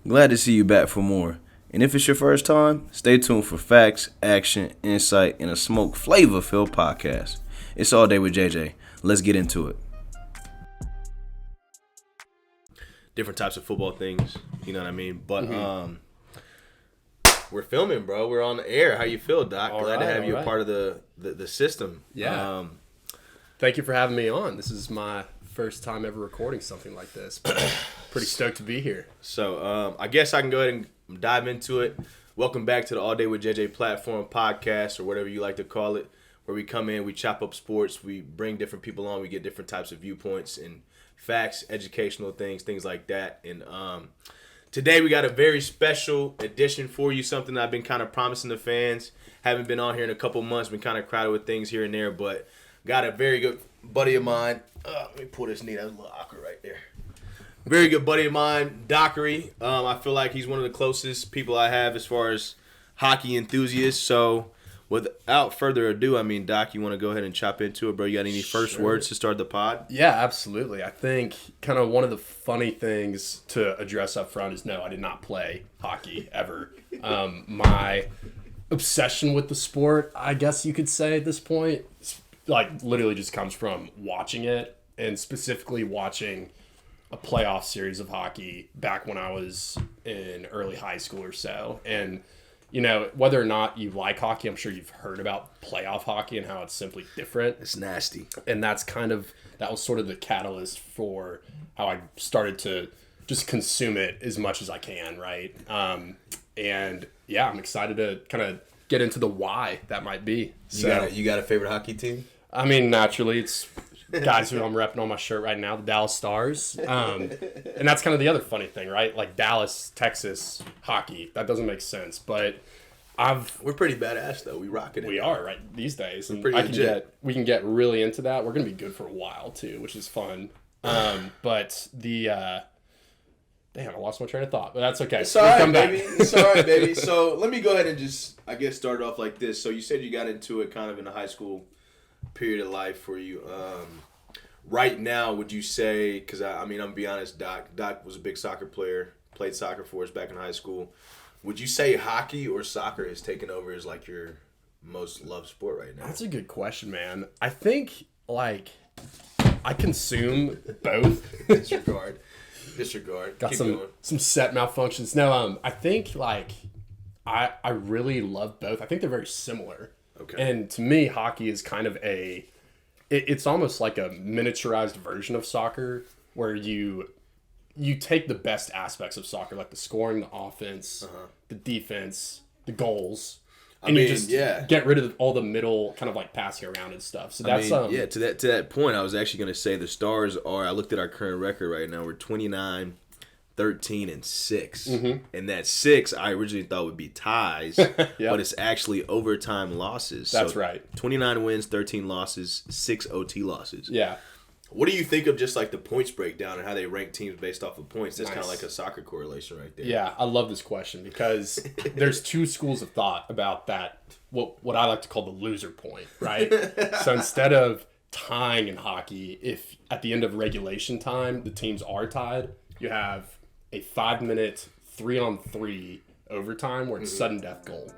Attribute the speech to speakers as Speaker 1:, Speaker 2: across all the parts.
Speaker 1: Glad to see you back for more. And if it's your first time, stay tuned for facts, action, insight, and a smoke flavor-filled podcast. It's All Day with JJ. Let's get into it.
Speaker 2: Different types of football things, you know what I mean? But we're filming, bro. We're on the air. How you feel, Doc? Glad to have you a part of the system.
Speaker 3: Yeah. Thank you for having me on. This is my first time ever recording something like this. But pretty stoked to be here.
Speaker 2: So I guess I can go ahead and dive into it. Welcome back to the All Day with JJ platform podcast, or whatever you like to call it, where we come in, we chop up sports, we bring different people on, we get different types of viewpoints and facts, educational things like that. And today we got a very special edition for you, something I've been kind of promising the fans. Haven't been on here in a couple months, been kind of crowded with things here and there, but got a very good buddy of mine. Let me pull this knee, that was a little awkward right there. Very good buddy of mine, Dockery. I feel like he's one of the closest people I have as far as hockey enthusiasts. So without further ado, I mean, Doc, you want to go ahead and chop into it, bro? You got any first words to start the pod?
Speaker 3: Yeah, absolutely. I think kind of one of the funny things to address up front is no, I did not play hockey ever. My obsession with the sport, I guess you could say at this point, like literally just comes from watching it, and specifically watching a playoff series of hockey back when I was in early high school or so. And you know, whether or not you like hockey, I'm sure you've heard about playoff hockey and how it's simply different.
Speaker 2: It's nasty.
Speaker 3: And that was sort of the catalyst for how I started to just consume it as much as I can, right? And yeah, I'm excited to kind of get into the why that might be. So,
Speaker 2: you got a favorite hockey team?
Speaker 3: I mean, naturally, it's guys who I'm repping on my shirt right now, the Dallas Stars. And that's kind of the other funny thing, right? Like Dallas, Texas hockey. That doesn't make sense. But
Speaker 2: we're pretty badass, though. We rocking it.
Speaker 3: We are, right, these days. And we can get really into that. We're going to be good for a while, too, which is fun. But damn, I lost my train of thought. But that's okay.
Speaker 2: It's all right, baby. It's all right, baby. So let me go ahead and just, I guess, start off like this. So you said you got into it kind of in the high school period of life for you. Right now, would you say, because I mean, I'm going to be honest, Doc was a big soccer player, played soccer for us back in high school. Would you say hockey or soccer has taken over as like your most loved sport right now?
Speaker 3: That's a good question, man. I think like I consume both.
Speaker 2: Disregard.
Speaker 3: Got
Speaker 2: Keep
Speaker 3: some
Speaker 2: going.
Speaker 3: some set malfunctions. No, I think like I really love both. I think they're very similar.
Speaker 2: Okay.
Speaker 3: And to me, hockey is kind of it's almost like a miniaturized version of soccer, where you take the best aspects of soccer, like the scoring, the offense, the defense, the goals, and you just get rid of all the middle kind of like passing around and stuff. So that's
Speaker 2: to that point, I was actually going to say the Stars are. I looked at our current record right now. We're 29, 13, and 6. And that 6 I originally thought would be ties, but it's actually overtime losses.
Speaker 3: That's right.
Speaker 2: 29 wins, 13 losses, 6 OT losses.
Speaker 3: Yeah.
Speaker 2: What do you think of just like the points breakdown and how they rank teams based off of points? That's
Speaker 3: Nice.
Speaker 2: kind of like a soccer correlation right there.
Speaker 3: Yeah, I love this question because there's two schools of thought about that. What I like to call the loser point, right? So instead of tying in hockey, if at the end of regulation time the teams are tied, you have a 5-minute 3-on-3 overtime where it's sudden death goal,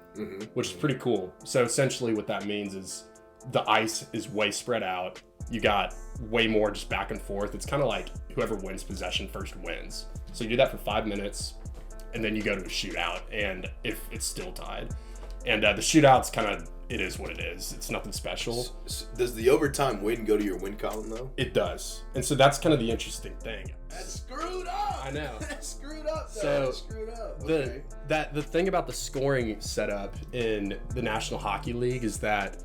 Speaker 3: which is pretty cool. So essentially what that means is the ice is way spread out. You got way more just back and forth. It's kind of like whoever wins possession first wins. So you do that for 5 minutes, and then you go to a shootout, and if it's still tied. And the shootout's kind of, it is what it is. It's nothing special.
Speaker 2: Does the overtime win go to your win column, though?
Speaker 3: It does. And so that's kind of the interesting thing.
Speaker 2: That's screwed up.
Speaker 3: I know.
Speaker 2: That's screwed up, though.
Speaker 3: So
Speaker 2: That's screwed up. Okay.
Speaker 3: the thing about the scoring setup in the National Hockey League is that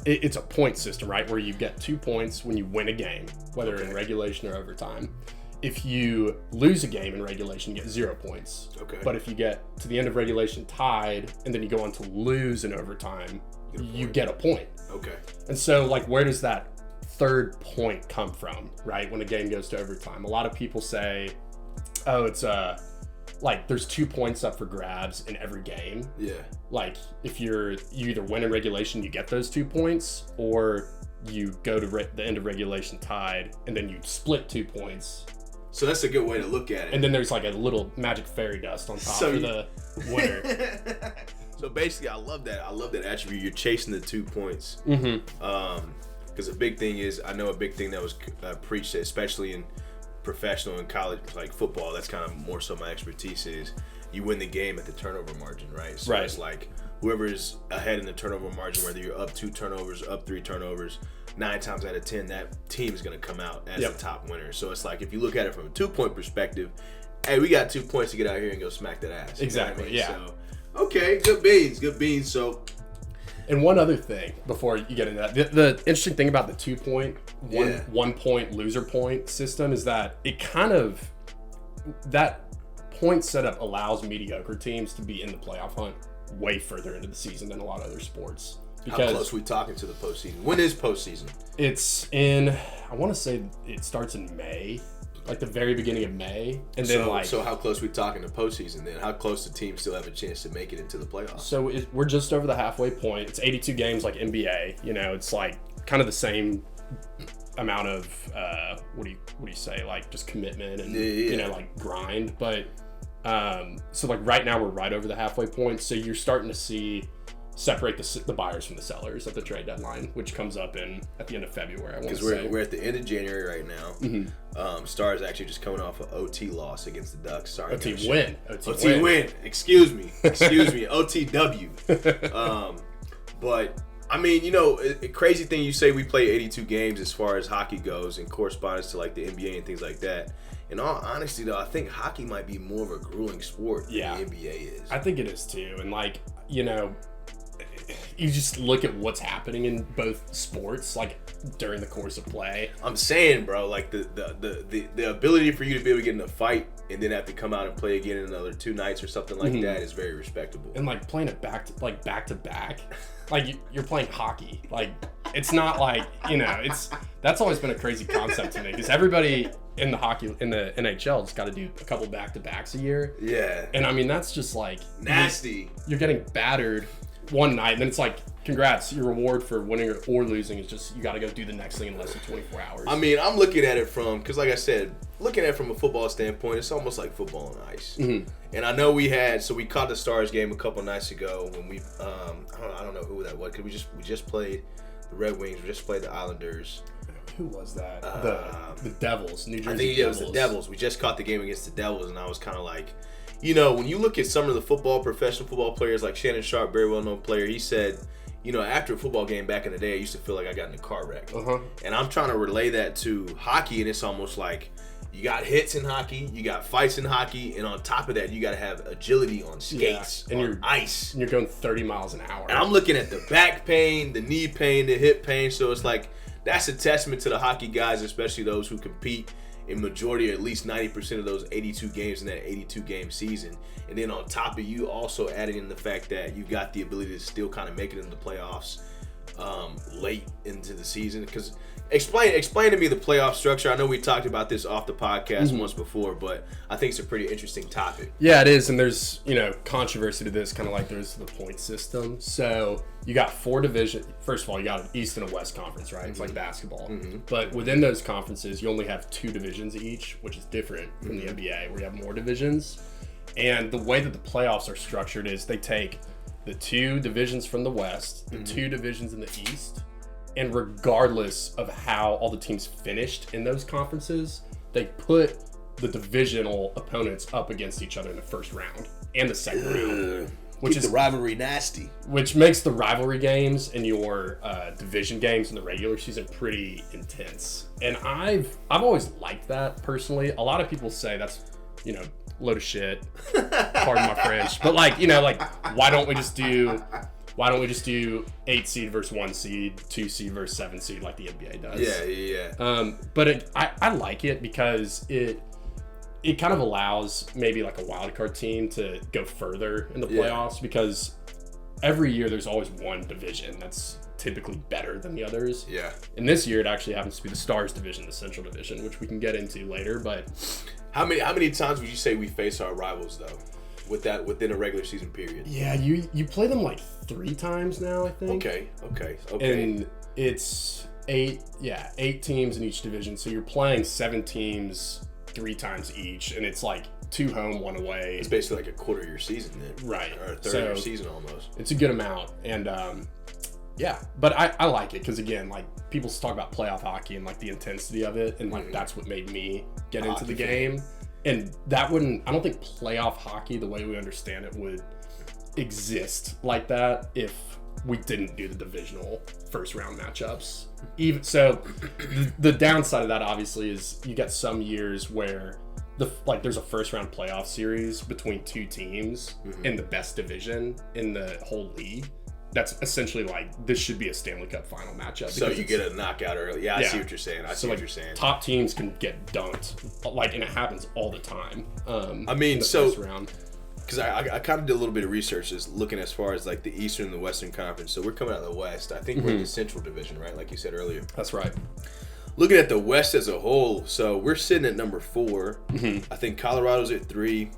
Speaker 3: it's a point system, right? Where you get 2 points when you win a game, whether in regulation or overtime. If you lose a game in regulation, you get 0 points.
Speaker 2: Okay.
Speaker 3: But if you get to the end of regulation tied, and then you go on to lose in overtime, you get a point.
Speaker 2: Okay.
Speaker 3: And so, like, where does that third point come from, right? When a game goes to overtime, a lot of people say, oh, it's like there's 2 points up for grabs in every game.
Speaker 2: Yeah.
Speaker 3: Like if you either win in regulation, you get those 2 points, or you go to the end of regulation tied, and then you split 2 points
Speaker 2: So that's a good way to look at it.
Speaker 3: And then there's like a little magic fairy dust on top for the winner.
Speaker 2: So basically, I love that. I love that attribute. You're chasing the 2 points. Because a big thing is, I know a big thing that was preached, especially in professional and college, like football, that's kind of more so my expertise, is you win the game at the turnover margin, right? So it's like whoever is ahead in the turnover margin, whether you're up 2 turnovers, up 3 turnovers, 9 times out of 10, that team is going to come out as the top winner. So it's like, if you look at it from a 2-point perspective, hey, we got 2 points to get out here and go smack that ass.
Speaker 3: Exactly,
Speaker 2: you know what I mean? So, okay, good beans. So,
Speaker 3: and one other thing before you get into that, the interesting thing about the 2-point, 1 point loser point system is that it kind of, that point setup allows mediocre teams to be in the playoff hunt way further into the season than a lot of other sports.
Speaker 2: Because how close are we talking to the postseason? When is postseason?
Speaker 3: It's in, I want to say it starts in May, like the very beginning of May, and then
Speaker 2: so how close are we talking to postseason then? How close do teams still have a chance to make it into the playoffs?
Speaker 3: So we're just over the halfway point. It's 82 games like NBA. You know, it's like kind of the same amount of what do you say, like just commitment and you know, like grind. But so like right now we're right over the halfway point. So you're starting to see separate the buyers from the sellers at the trade deadline, which comes up at the end of February. I want to say
Speaker 2: we're at the end of January right now. Stars actually just coming off an OT loss against the Ducks. Sorry,
Speaker 3: OT win.
Speaker 2: Excuse me. OTW. But I mean, you know, a crazy thing you say we play 82 games as far as hockey goes in correspondence to like the NBA and things like that. In all honesty, though, I think hockey might be more of a grueling sport than the NBA is.
Speaker 3: I think it is too, and like, you know, you just look at what's happening in both sports, like during the course of play.
Speaker 2: I'm saying, bro, like the ability for you to be able to get in a fight and then have to come out and play again in another 2 nights or something like that is very respectable.
Speaker 3: And like playing it back to back, like you're playing hockey. Like it's not like, you know, that's always been a crazy concept to me, because everybody in the NHL has got to do a couple back-to-backs a year.
Speaker 2: Yeah.
Speaker 3: And I mean, that's just like
Speaker 2: nasty.
Speaker 3: You're getting battered one night, and then it's like, congrats, your reward for winning or losing is just you got to go do the next thing in less than 24 hours.
Speaker 2: I mean, I'm looking at it because like I said, looking at it from a football standpoint, it's almost like football on ice. And I know we caught the Stars game a couple nights ago when we I don't know who that was, because we just played the Red Wings, we just played the Islanders.
Speaker 3: Who was that? The Devils, New Jersey Devils.
Speaker 2: I think it was the Devils. We just caught the game against the Devils, and I was kind of like, you know, when you look at some of the professional football players, like Shannon Sharp, very well-known player, he said, you know, after a football game back in the day, I used to feel like I got in a car wreck. And I'm trying to relay that to hockey, and it's almost like you got hits in hockey, you got fights in hockey, and on top of that, you got to have agility on skates, and on ice.
Speaker 3: And you're going 30 miles an hour.
Speaker 2: And I'm looking at the back pain, the knee pain, the hip pain, so it's like, that's a testament to the hockey guys, especially those who compete in majority, or at least 90% of those 82 games in that 82-game season. And then on top of you also adding in the fact that you got the ability to still kind of make it into the playoffs late into the season. Because explain to me the playoff structure. I know we talked about this off the podcast once before, but I think it's a pretty interesting topic.
Speaker 3: Yeah, it is, and there's, you know, controversy to this, kind of like there's the point system. So you got 4 divisions. First of all, you got an East and a West conference, right? It's like basketball. But within those conferences, you only have 2 divisions each, which is different from the NBA, where you have more divisions. And the way that the playoffs are structured is they take the 2 divisions from the West, the 2 divisions in the East, and regardless of how all the teams finished in those conferences, they put the divisional opponents up against each other in the first round and the second round.
Speaker 2: Which is the rivalry nasty.
Speaker 3: Which makes the rivalry games and your division games in the regular season pretty intense. And I've always liked that personally. A lot of people say that's, you know, load of shit. Pardon my French. But like, you know, like why don't we just do 8 seed versus 1 seed, 2 seed versus 7 seed like the NBA does?
Speaker 2: Yeah.
Speaker 3: But I like it because it kind of allows maybe like a wild card team to go further in the playoffs, because every year there's always one division that's typically better than the others.
Speaker 2: Yeah.
Speaker 3: And this year it actually happens to be the Stars division, the Central division, which we can get into later. But
Speaker 2: how many times would you say we face our rivals though, within a regular season period?
Speaker 3: Yeah, you play them like 3 times now, I think.
Speaker 2: Okay.
Speaker 3: And it's 8 teams in each division, so you're playing 7 teams 3 times each, and it's like 2 home, 1 away.
Speaker 2: It's basically like a quarter of your season then.
Speaker 3: Right.
Speaker 2: Or a third of your season almost.
Speaker 3: It's a good amount. And yeah, but I like it because, again, like people talk about playoff hockey and like the intensity of it, and like that's what made me get into the game. And that I don't think playoff hockey, the way we understand it, would exist like that if we didn't do the divisional first round matchups. Even so, the downside of that obviously is you get some years where there's a first round playoff series between 2 teams in the best division in the whole league. That's essentially like this should be a Stanley Cup final matchup.
Speaker 2: So you get a knockout early. Yeah, I see what you're saying. I see what you're saying.
Speaker 3: Top teams can get dunked, and it happens all the time.
Speaker 2: I mean,
Speaker 3: first round.
Speaker 2: Because I kind of did a little bit of research, just looking as far as like the Eastern and the Western Conference. So we're coming out of the West. I think we're in the Central Division, right? Like you said earlier.
Speaker 3: That's right.
Speaker 2: Looking at the West as a whole, so we're sitting at number 4. I think Colorado's at 3.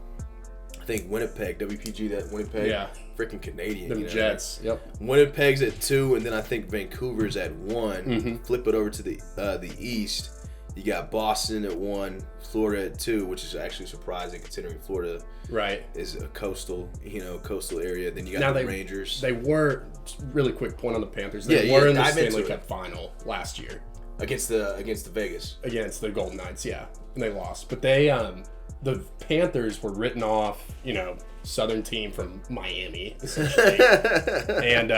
Speaker 2: I think Winnipeg, WPG, that Winnipeg.
Speaker 3: Yeah.
Speaker 2: Freaking Canadian.
Speaker 3: Them Jets. Yep.
Speaker 2: Winnipeg's at 2, and then I think Vancouver's at 1. Flip it over to the East. You got Boston at 1, Florida at 2, which is actually surprising considering Florida is a coastal area. Then you got the Rangers.
Speaker 3: They were, really quick point on the Panthers. They were in the Stanley Cup final last year
Speaker 2: against the Vegas,
Speaker 3: against the Golden Knights. Yeah, and they lost. But they the Panthers were written off, Southern team from Miami, essentially. And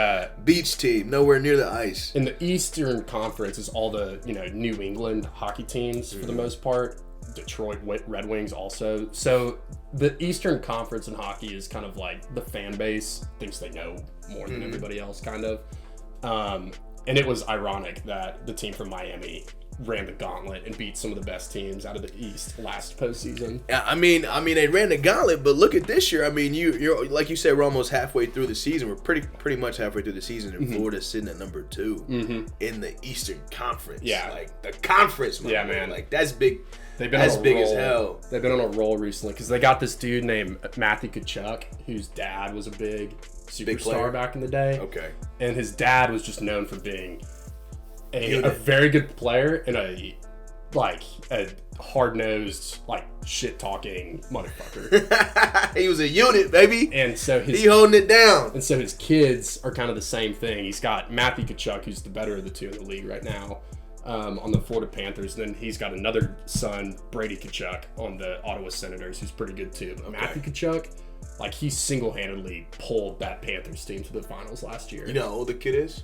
Speaker 2: beach team, nowhere near the ice.
Speaker 3: In the Eastern Conference is all the, New England hockey teams for the most part. Detroit Red Wings also. So the Eastern Conference in hockey is kind of like the fan base thinks they know more than everybody else, kind of. And it was ironic that the team from Miami ran the gauntlet and beat some of the best teams out of the East last postseason.
Speaker 2: I mean, they ran the gauntlet, but look at this year. I mean, you're like you said, we're almost halfway through the season. We're pretty much halfway through the season, and Florida's sitting at number 2 in the Eastern Conference.
Speaker 3: Yeah,
Speaker 2: like the conference.
Speaker 3: Man,
Speaker 2: like that's big.
Speaker 3: They've been
Speaker 2: that's
Speaker 3: on a
Speaker 2: big
Speaker 3: roll.
Speaker 2: As hell.
Speaker 3: They've been on a roll recently because they got this dude named Matthew Tkachuk, whose dad was a big superstar back in the day.
Speaker 2: Okay,
Speaker 3: and his dad was just known for being a very good player and a hard-nosed, shit-talking motherfucker.
Speaker 2: He was a unit, baby.
Speaker 3: And so
Speaker 2: he holding it down.
Speaker 3: And so his kids are kind of the same thing. He's got Matthew Tkachuk, who's the better of the 2 in the league right now, on the Florida Panthers. And then he's got another son, Brady Tkachuk, on the Ottawa Senators, who's pretty good too. But Matthew Tkachuk, he single-handedly pulled that Panthers team to the finals last year.
Speaker 2: You know how old the kid is?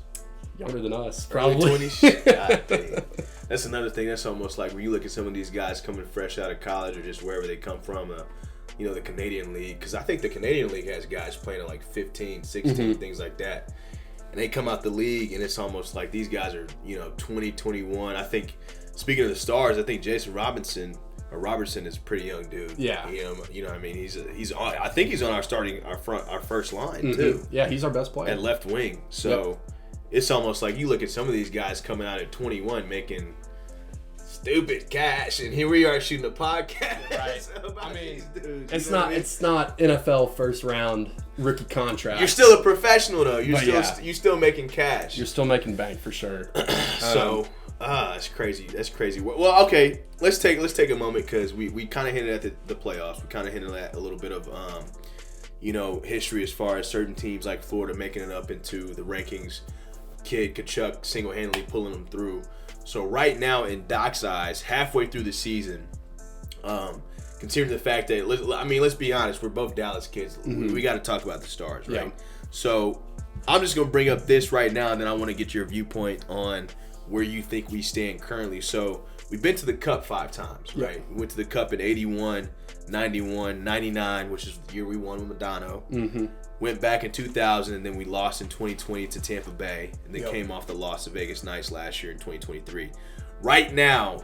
Speaker 3: Younger than us, probably.
Speaker 2: Early 20s? God dang. That's another thing. That's almost like when you look at some of these guys coming fresh out of college or just wherever they come from, the Canadian League. Because I think the Canadian League has guys playing at 15, 16, things like that. And they come out the league, and it's almost like these guys are, 20, 21. I think, speaking of the Stars, I think Jason Robertson is a pretty young dude.
Speaker 3: Yeah.
Speaker 2: You know what I mean? He's on. I think he's on our first line too.
Speaker 3: Yeah, he's our best player
Speaker 2: at left wing. So it's almost like you look at some of these guys coming out at 21 making stupid cash, and here we are shooting a podcast.
Speaker 3: Right.
Speaker 2: I mean, dudes,
Speaker 3: it's not NFL first round rookie contract.
Speaker 2: You're still a professional though. You're still making cash.
Speaker 3: You're still making bank for sure.
Speaker 2: So. That's crazy. That's crazy. Well, okay. Let's take a moment because we kind of hinted at the playoffs. We kind of hinted at a little bit of history as far as certain teams like Florida making it up into the rankings. Kid Tkachuk single-handedly pulling them through. So right now in Doc's eyes, halfway through the season, considering the fact that let's be honest, we're both Dallas kids. We got to talk about the Stars, right? Yeah. So I'm just gonna bring up this right now, and then I want to get your viewpoint on where you think we stand currently. So we've been to the Cup 5 times, right? Yeah. We went to the Cup in 81, 91, 99, which is the year we won with Madonna. Went back in 2000, and then we lost in 2020 to Tampa Bay, and then came off the loss to Vegas Knights last year in 2023. Right now,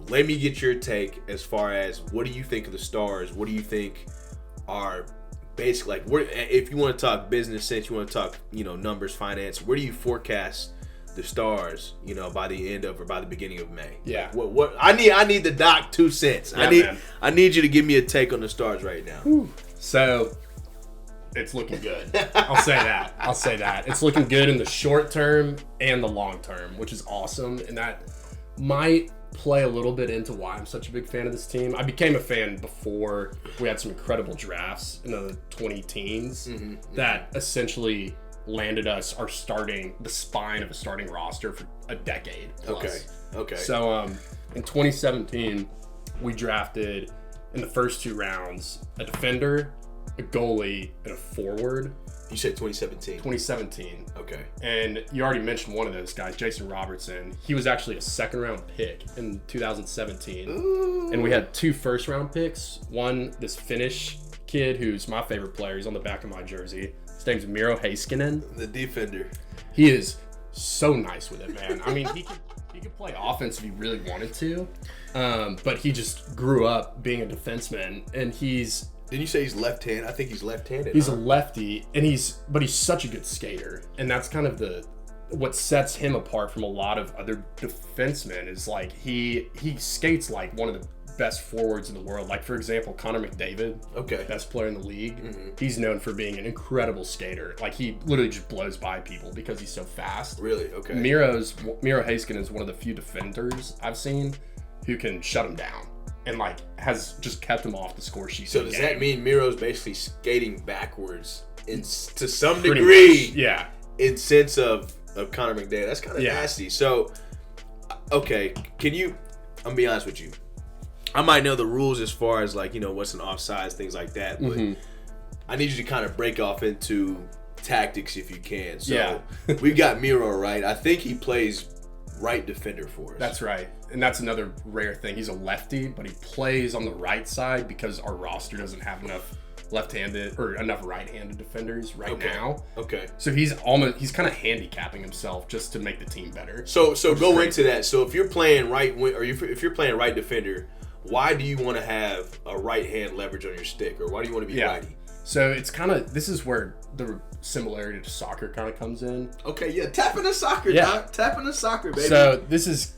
Speaker 2: let me get your take as far as what do you think of the Stars? What do you think are basically if you want to talk business sense, you want to talk numbers, finance, where do you forecast the Stars, by the end of or by the beginning of May?
Speaker 3: Yeah.
Speaker 2: What I need the Doc 2 cents.
Speaker 3: Yeah,
Speaker 2: I need you to give me a take on the Stars right now.
Speaker 3: So it's looking good. I'll say that. It's looking good in the short term and the long term, which is awesome. And that might play a little bit into why I'm such a big fan of this team. I became a fan before we had some incredible drafts in the 2010s that essentially landed us the spine of a starting roster for a decade plus.
Speaker 2: Okay.
Speaker 3: So in 2017, we drafted in the first 2 rounds a defender, a goalie, and a forward.
Speaker 2: You said 2017.
Speaker 3: 2017.
Speaker 2: Okay.
Speaker 3: And you already mentioned one of those guys, Jason Robertson. He was actually a second-round pick in 2017.
Speaker 2: Ooh.
Speaker 3: And we had 2 first-round picks. One, this Finnish kid who's my favorite player. He's on the back of my jersey. His name's Miro Heiskanen.
Speaker 2: The defender.
Speaker 3: He is so nice with it, man. I mean, he could play offense if he really wanted to. But he just grew up being a defenseman, and
Speaker 2: Didn't you say he's left-handed? I think he's left-handed.
Speaker 3: He's a lefty, and he's such a good skater, and that's kind of what sets him apart from a lot of other defensemen is like he skates like one of the best forwards in the world. Like, for example, Connor McDavid, best player in the league. He's known for being an incredible skater. Like, he literally just blows by people because he's so fast.
Speaker 2: Really? Okay.
Speaker 3: Miro Heiskanen is one of the few defenders I've seen who can shut him down. And like has just kept him off the score sheet.
Speaker 2: So does that mean Miro's basically skating backwards to some
Speaker 3: Pretty
Speaker 2: degree?
Speaker 3: much, yeah.
Speaker 2: In sense of Connor McDavid, that's kind of nasty. So, okay, I'm gonna be honest with you. I might know the rules as far as like what's an offsides, things like that, but I need you to kind of break off into tactics if you can. So we've got Miro, right? I think he plays right defender for us.
Speaker 3: That's right. And that's another rare thing. He's a lefty, but he plays on the right side because our roster doesn't have enough left-handed or enough right-handed defenders now.
Speaker 2: Okay.
Speaker 3: So he's kind of handicapping himself just to make the team better.
Speaker 2: So go into that. So if you're playing right wing or if you're playing right defender, why do you want to have a right hand leverage on your stick, or why do you want to be righty?
Speaker 3: So it's this is where the similarity to soccer kind of comes in.
Speaker 2: Okay, yeah, tap into soccer, Doc. Tap into soccer, baby.
Speaker 3: So this is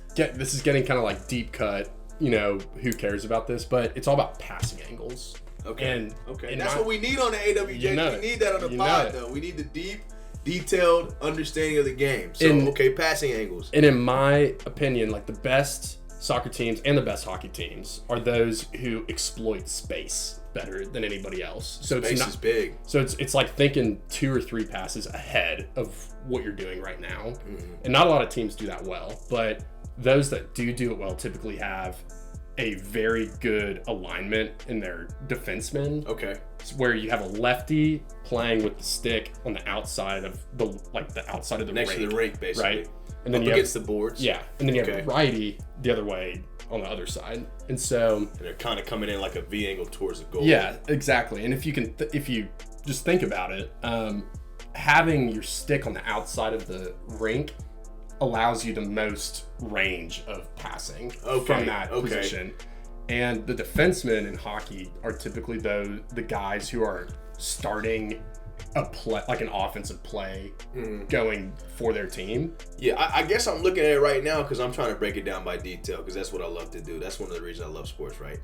Speaker 3: getting kind of like deep cut. Who cares about this? But it's all about passing angles.
Speaker 2: Okay. And that's what we need on the AWJJ. We need that on the pod, though. We need the deep, detailed understanding of the game. So, passing angles.
Speaker 3: And in my opinion, like the best soccer teams and the best hockey teams are those who exploit space better than anybody else. So
Speaker 2: space is big.
Speaker 3: So it's like thinking 2 or 3 passes ahead of what you're doing right now. And not a lot of teams do that well, but those that do it well typically have a very good alignment in their defensemen.
Speaker 2: Okay.
Speaker 3: Where you have a lefty playing with the stick on the outside of the outside of the
Speaker 2: next
Speaker 3: rink,
Speaker 2: to the rink, basically.
Speaker 3: Right. And then
Speaker 2: up against the boards.
Speaker 3: Yeah. And then you have a righty the other way on the other side. And so
Speaker 2: they're kind of coming in like a V angle towards the goal.
Speaker 3: Yeah, exactly. And if you just think about it, having your stick on the outside of the rink allows you the most range of passing from that position. And the defensemen in hockey are typically the guys who are starting a play, like an offensive play, going for their team.
Speaker 2: Yeah, I guess I'm looking at it right now because I'm trying to break it down by detail because that's what I love to do. That's one of the reasons I love sports, right?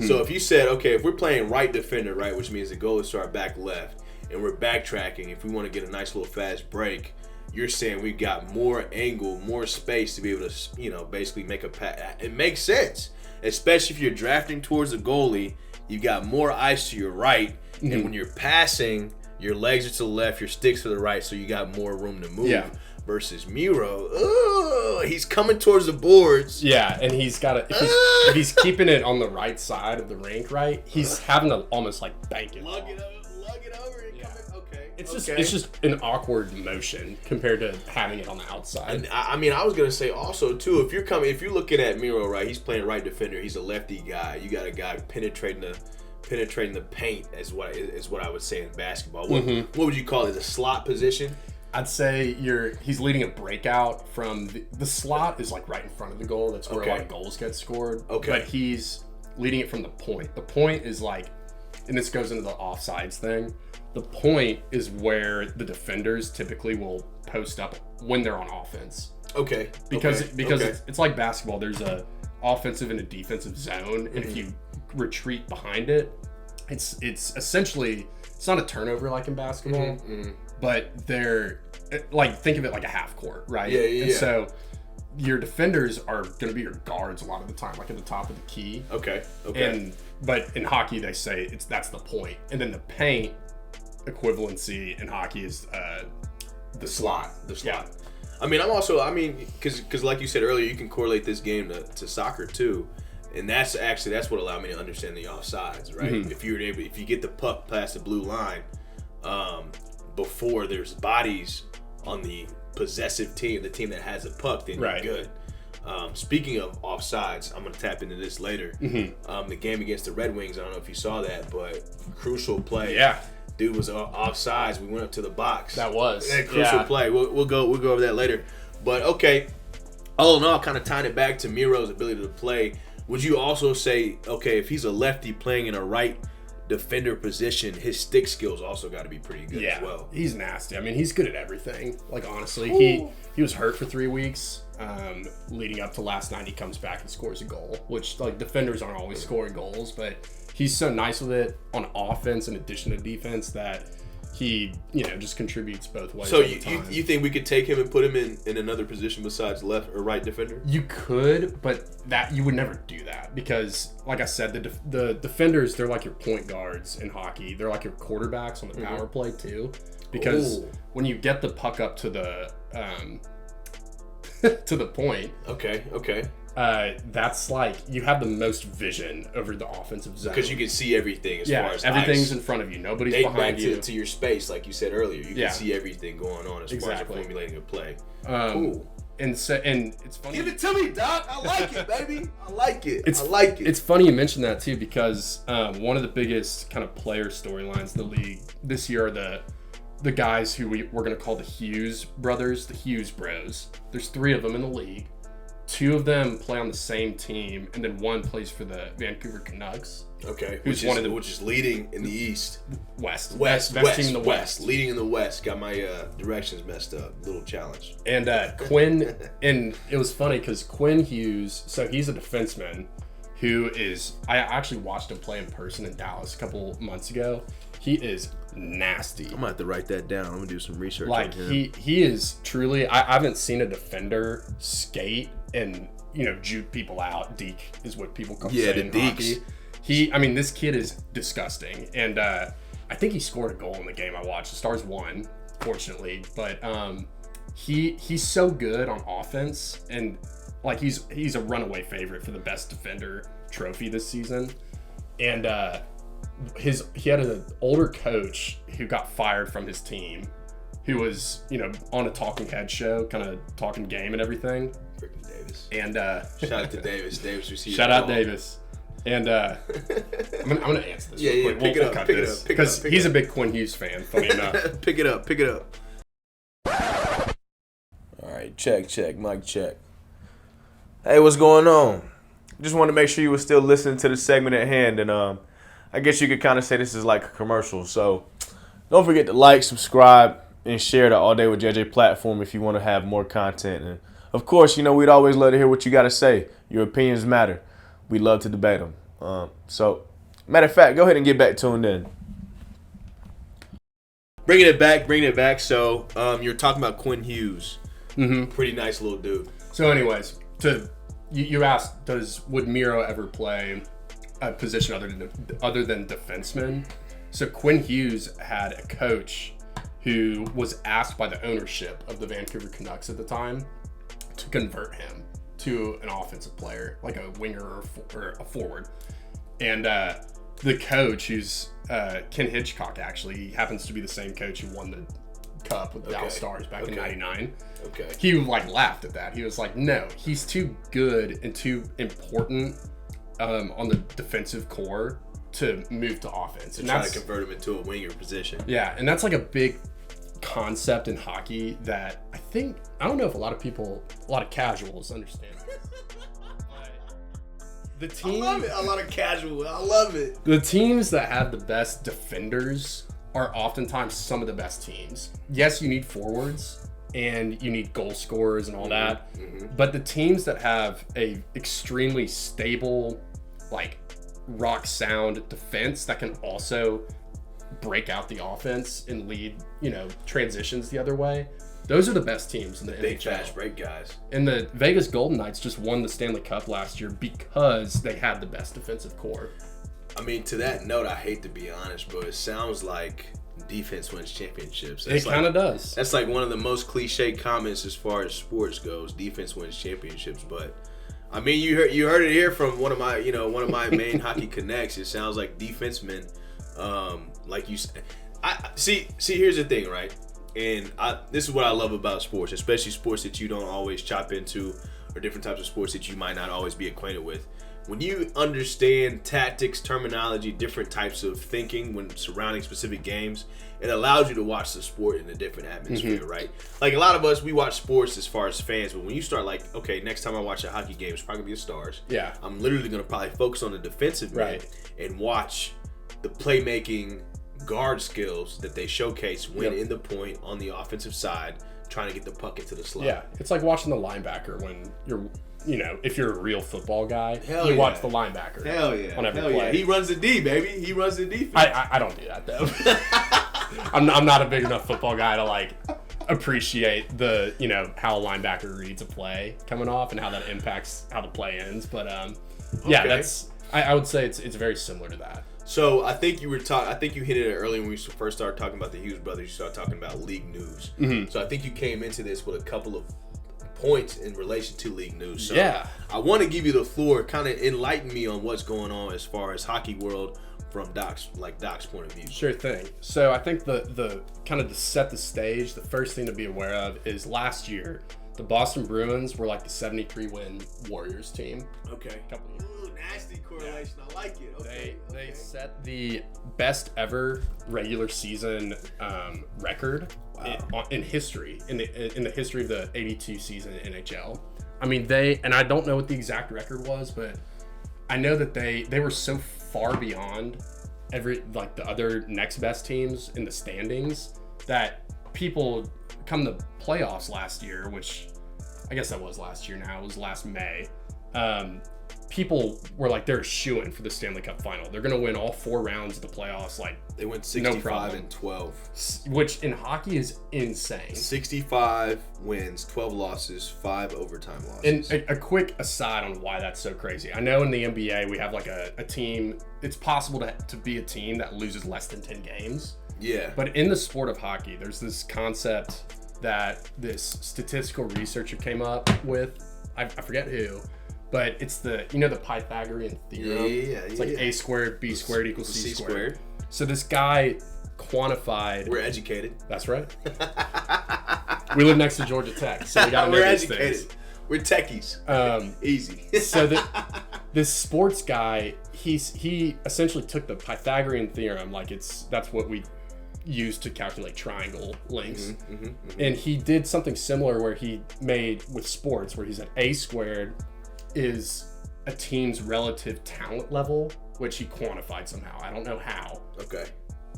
Speaker 2: So if you said, okay, if we're playing right defender, right, which means the goal is to our back left, and we're backtracking, if we want to get a nice little fast break, you're saying we got more angle, more space to be able to, basically make a pass. It makes sense, especially if you're drafting towards the goalie. You got more ice to your right, and when you're passing, your legs are to the left, your stick's to the right, so you got more room to move. Yeah. Versus Miro, he's coming towards the boards.
Speaker 3: Yeah, and he's got if he's keeping it on the right side of the rink, right, he's having to almost like bank it.
Speaker 2: Lug it over and come in. Okay.
Speaker 3: It's just an awkward motion compared to having it on the outside.
Speaker 2: And I was gonna say also too, if you're looking at Miro, right, he's playing right defender. He's a lefty guy. You got a guy penetrating the paint is what I would say in basketball. What would you call it? A slot position?
Speaker 3: I'd say he's leading a breakout from the slot is like right in front of the goal. That's where a lot of goals get scored.
Speaker 2: Okay.
Speaker 3: But he's leading it from the point. The point is like, and this goes into the offsides thing. The point is where the defenders typically will post up when they're on offense.
Speaker 2: Okay.
Speaker 3: Because it's like basketball. There's a offensive and a defensive zone, and if you retreat behind it, it's essentially, it's not a turnover like in basketball, but they're like, think of it like a half court, right?
Speaker 2: Yeah.
Speaker 3: And so your defenders are going to be your guards a lot of the time, like at the top of the key.
Speaker 2: Okay.
Speaker 3: But in hockey, they say that's the point. And then the paint equivalency in hockey is the slot.
Speaker 2: Yeah. Because like you said earlier, you can correlate this game to soccer too. And that's what allowed me to understand the offsides, right?
Speaker 3: Mm-hmm.
Speaker 2: If you get the puck past the blue line, before there's bodies on the possessive team, the team that has a puck, then you're good. Speaking of offsides, I'm going to tap into this later.
Speaker 3: Mm-hmm.
Speaker 2: The game against the Red Wings, I don't know if you saw that, but crucial play.
Speaker 3: Yeah.
Speaker 2: Dude was offsides. We went up to the box.
Speaker 3: That was.
Speaker 2: Crucial play. We'll go over that later. But, okay, all in all, kind of tying it back to Miro's ability to play, would you also say, okay, if he's a lefty playing in a right defender position, his stick skills also got to be pretty good as well.
Speaker 3: He's nasty. I mean, he's good at everything. Like, honestly, he was hurt for 3 weeks. Leading up to last night, he comes back and scores a goal, which, like, defenders aren't always scoring goals, but he's so nice with it on offense in addition to defense that he, just contributes both ways.
Speaker 2: So you think we could take him and put him in another position besides left or right defender?
Speaker 3: You could, but that you would never do that because, like I said, the defenders, they're like your point guards in hockey. They're like your quarterbacks on the power play too, because when you get the puck up to the to the point, that's like you have the most vision over the offensive zone
Speaker 2: because you can see everything as far as
Speaker 3: everything's
Speaker 2: ice.
Speaker 3: in front of you. Nobody's
Speaker 2: Date
Speaker 3: behind
Speaker 2: back
Speaker 3: you.
Speaker 2: to your space, like you said earlier. You can see everything going on as far as formulating a play. Cool.
Speaker 3: And it's funny.
Speaker 2: Give it to me, Doc. I like it, baby. I like it.
Speaker 3: It's funny you mentioned that too because one of the biggest kind of player storylines in the league this year are the guys who we're going to call the Hughes brothers, the Hughes bros. There's 3 of them in the league. 2 of them play on the same team, and then 1 plays for the Vancouver Canucks.
Speaker 2: Okay, which is leading in the East.
Speaker 3: West.
Speaker 2: Best team in the
Speaker 3: West.
Speaker 2: Leading in the West. Got my directions messed up. Little challenge.
Speaker 3: And Quinn, and it was funny because Quinn Hughes, so he's a defenseman who is, I actually watched him play in person in Dallas a couple months ago. He is nasty.
Speaker 2: I'm gonna have to write that down. I'm gonna do some research.
Speaker 3: Like he is truly. I haven't seen a defender skate and juke people out. Deke is what people call in hockey. This kid is disgusting, and I think he scored a goal in the game I watched. The Stars won, fortunately, but he's so good on offense, and like he's a runaway favorite for the best defender trophy this season, and he had an older coach who got fired from his team, who was on a talking head show, kind of talking game and everything.
Speaker 2: Freaking Davis.
Speaker 3: And
Speaker 2: shout out to Davis. Davis received.
Speaker 3: Shout out Davis. And I'm gonna answer this real quick.
Speaker 2: Pick it up
Speaker 3: because he's a big Quinn Hughes fan. Funny enough.
Speaker 2: Pick it up.
Speaker 1: All right, check, mic check. Hey, what's going on? Just wanted to make sure you were still listening to the segment at hand, and I guess you could kind of say this is like a commercial. So don't forget to like, subscribe, and share the All Day with JJ platform if you want to have more content. And of course, we'd always love to hear what you got to say. Your opinions matter. We'd love to debate them. So, matter of fact, go ahead and get back tuned in.
Speaker 2: Bringing it back. So, you're talking about Quinn Hughes.
Speaker 3: Mm-hmm.
Speaker 2: Pretty nice little dude.
Speaker 3: So, anyways, you asked, would Miro ever play a position other than defenseman? So, Quinn Hughes had a coach who was asked by the ownership of the Vancouver Canucks at the time to convert him to an offensive player, like a winger or a forward. And the coach, who's Ken Hitchcock, actually, he happens to be the same coach who won the Cup with the Dallas Stars back in '99.
Speaker 2: Okay.
Speaker 3: He laughed at that. He was like, no, he's too good and too important on the defensive core to move to offense.
Speaker 2: And try to convert him into a winger position.
Speaker 3: Yeah, and that's like a big concept in hockey that I don't know if a lot of casuals understand. The team,
Speaker 2: I love it. A lot of casual. I love it.
Speaker 3: The teams that have the best defenders are oftentimes some of the best teams. Yes, you need forwards and you need goal scorers and all that, but the teams that have a extremely stable, like rock sound defense that can also break out the offense and lead, transitions the other way, Those are the best teams in the
Speaker 2: Big
Speaker 3: NHL.
Speaker 2: fast break guys.
Speaker 3: And the Vegas Golden Knights just won the Stanley Cup last year because they had the best defensive core.
Speaker 2: I mean, to that note, I hate to be honest, but it sounds like defense wins championships.
Speaker 3: It kind of does.
Speaker 2: That's like one of the most cliche comments as far as sports goes. Defense wins championships, but I mean, you heard it here from one of my main hockey connects. It sounds like defensemen, like you said. I see. Here's the thing, right? And this is what I love about sports, especially sports that you don't always chop into, or different types of sports that you might not always be acquainted with. When you understand tactics, terminology, different types of thinking when surrounding specific games, it allows you to watch the sport in a different atmosphere, right? Like a lot of us, we watch sports as far as fans, but when you start like, okay, next time I watch a hockey game, it's probably gonna be the Stars.
Speaker 3: Yeah.
Speaker 2: I'm literally gonna probably focus on the defensive man and watch the playmaking guard skills that they showcase when in the point on the offensive side, trying to get the puck into the slot.
Speaker 3: Yeah, it's like watching the linebacker when you're, if you're a real football guy,
Speaker 2: Hell
Speaker 3: you
Speaker 2: yeah.
Speaker 3: watch the linebacker.
Speaker 2: Hell yeah.
Speaker 3: On every
Speaker 2: Hell
Speaker 3: play.
Speaker 2: yeah. He runs the D, baby. He runs the defense.
Speaker 3: I don't do that though. I'm not a big enough football guy to like appreciate the how a linebacker reads a play coming off and how that impacts how the play ends. But yeah, that's I would say it's very similar to that.
Speaker 2: So I think you hit it earlier when we first started talking about the Hughes brothers. You started talking about league news.
Speaker 3: Mm-hmm.
Speaker 2: So I think you came into this with a couple of points in relation to league news. So
Speaker 3: Yeah.
Speaker 2: I want to give you the floor, kind of enlighten me on what's going on as far as hockey world from Doc's point of view.
Speaker 3: Sure thing. So I think the kind of to set the stage, the first thing to be aware of is last year, the Boston Bruins were like the 73-win Warriors team.
Speaker 2: Okay. Ooh, nasty correlation. I like it. Okay.
Speaker 3: They set the best ever regular season record in history, in the history of the 82 season NHL. I mean, and I don't know what the exact record was, but I know that they were so far beyond the other next best teams in the standings that people come the playoffs last year, which I guess that was last year now, it was last May. People were like, they're shooing for the Stanley Cup final. They're going to win all 4 rounds of the playoffs. Like,
Speaker 2: They went
Speaker 3: No
Speaker 2: 65-12.
Speaker 3: which in hockey is insane.
Speaker 2: 65 wins, 12 losses, 5 overtime losses.
Speaker 3: And a quick aside on why that's so crazy. I know in the NBA we have like a team, it's possible to be a team that loses less than 10 games.
Speaker 2: Yeah.
Speaker 3: But in the sport of hockey, there's this concept that this statistical researcher came up with. I forget who, but it's the Pythagorean theorem.
Speaker 2: Yeah.
Speaker 3: It's like A squared, B squared equals C squared. So this guy quantified.
Speaker 2: We're educated.
Speaker 3: That's right. We live next to Georgia Tech, so we got to know
Speaker 2: We're
Speaker 3: these
Speaker 2: educated.
Speaker 3: things.
Speaker 2: We're techies. Easy.
Speaker 3: So this sports guy, he essentially took the Pythagorean theorem, like that's what we use to calculate triangle lengths. And he did something similar where he made with sports, where he said A squared is a team's relative talent level, which he quantified somehow. I don't know how.
Speaker 2: Okay.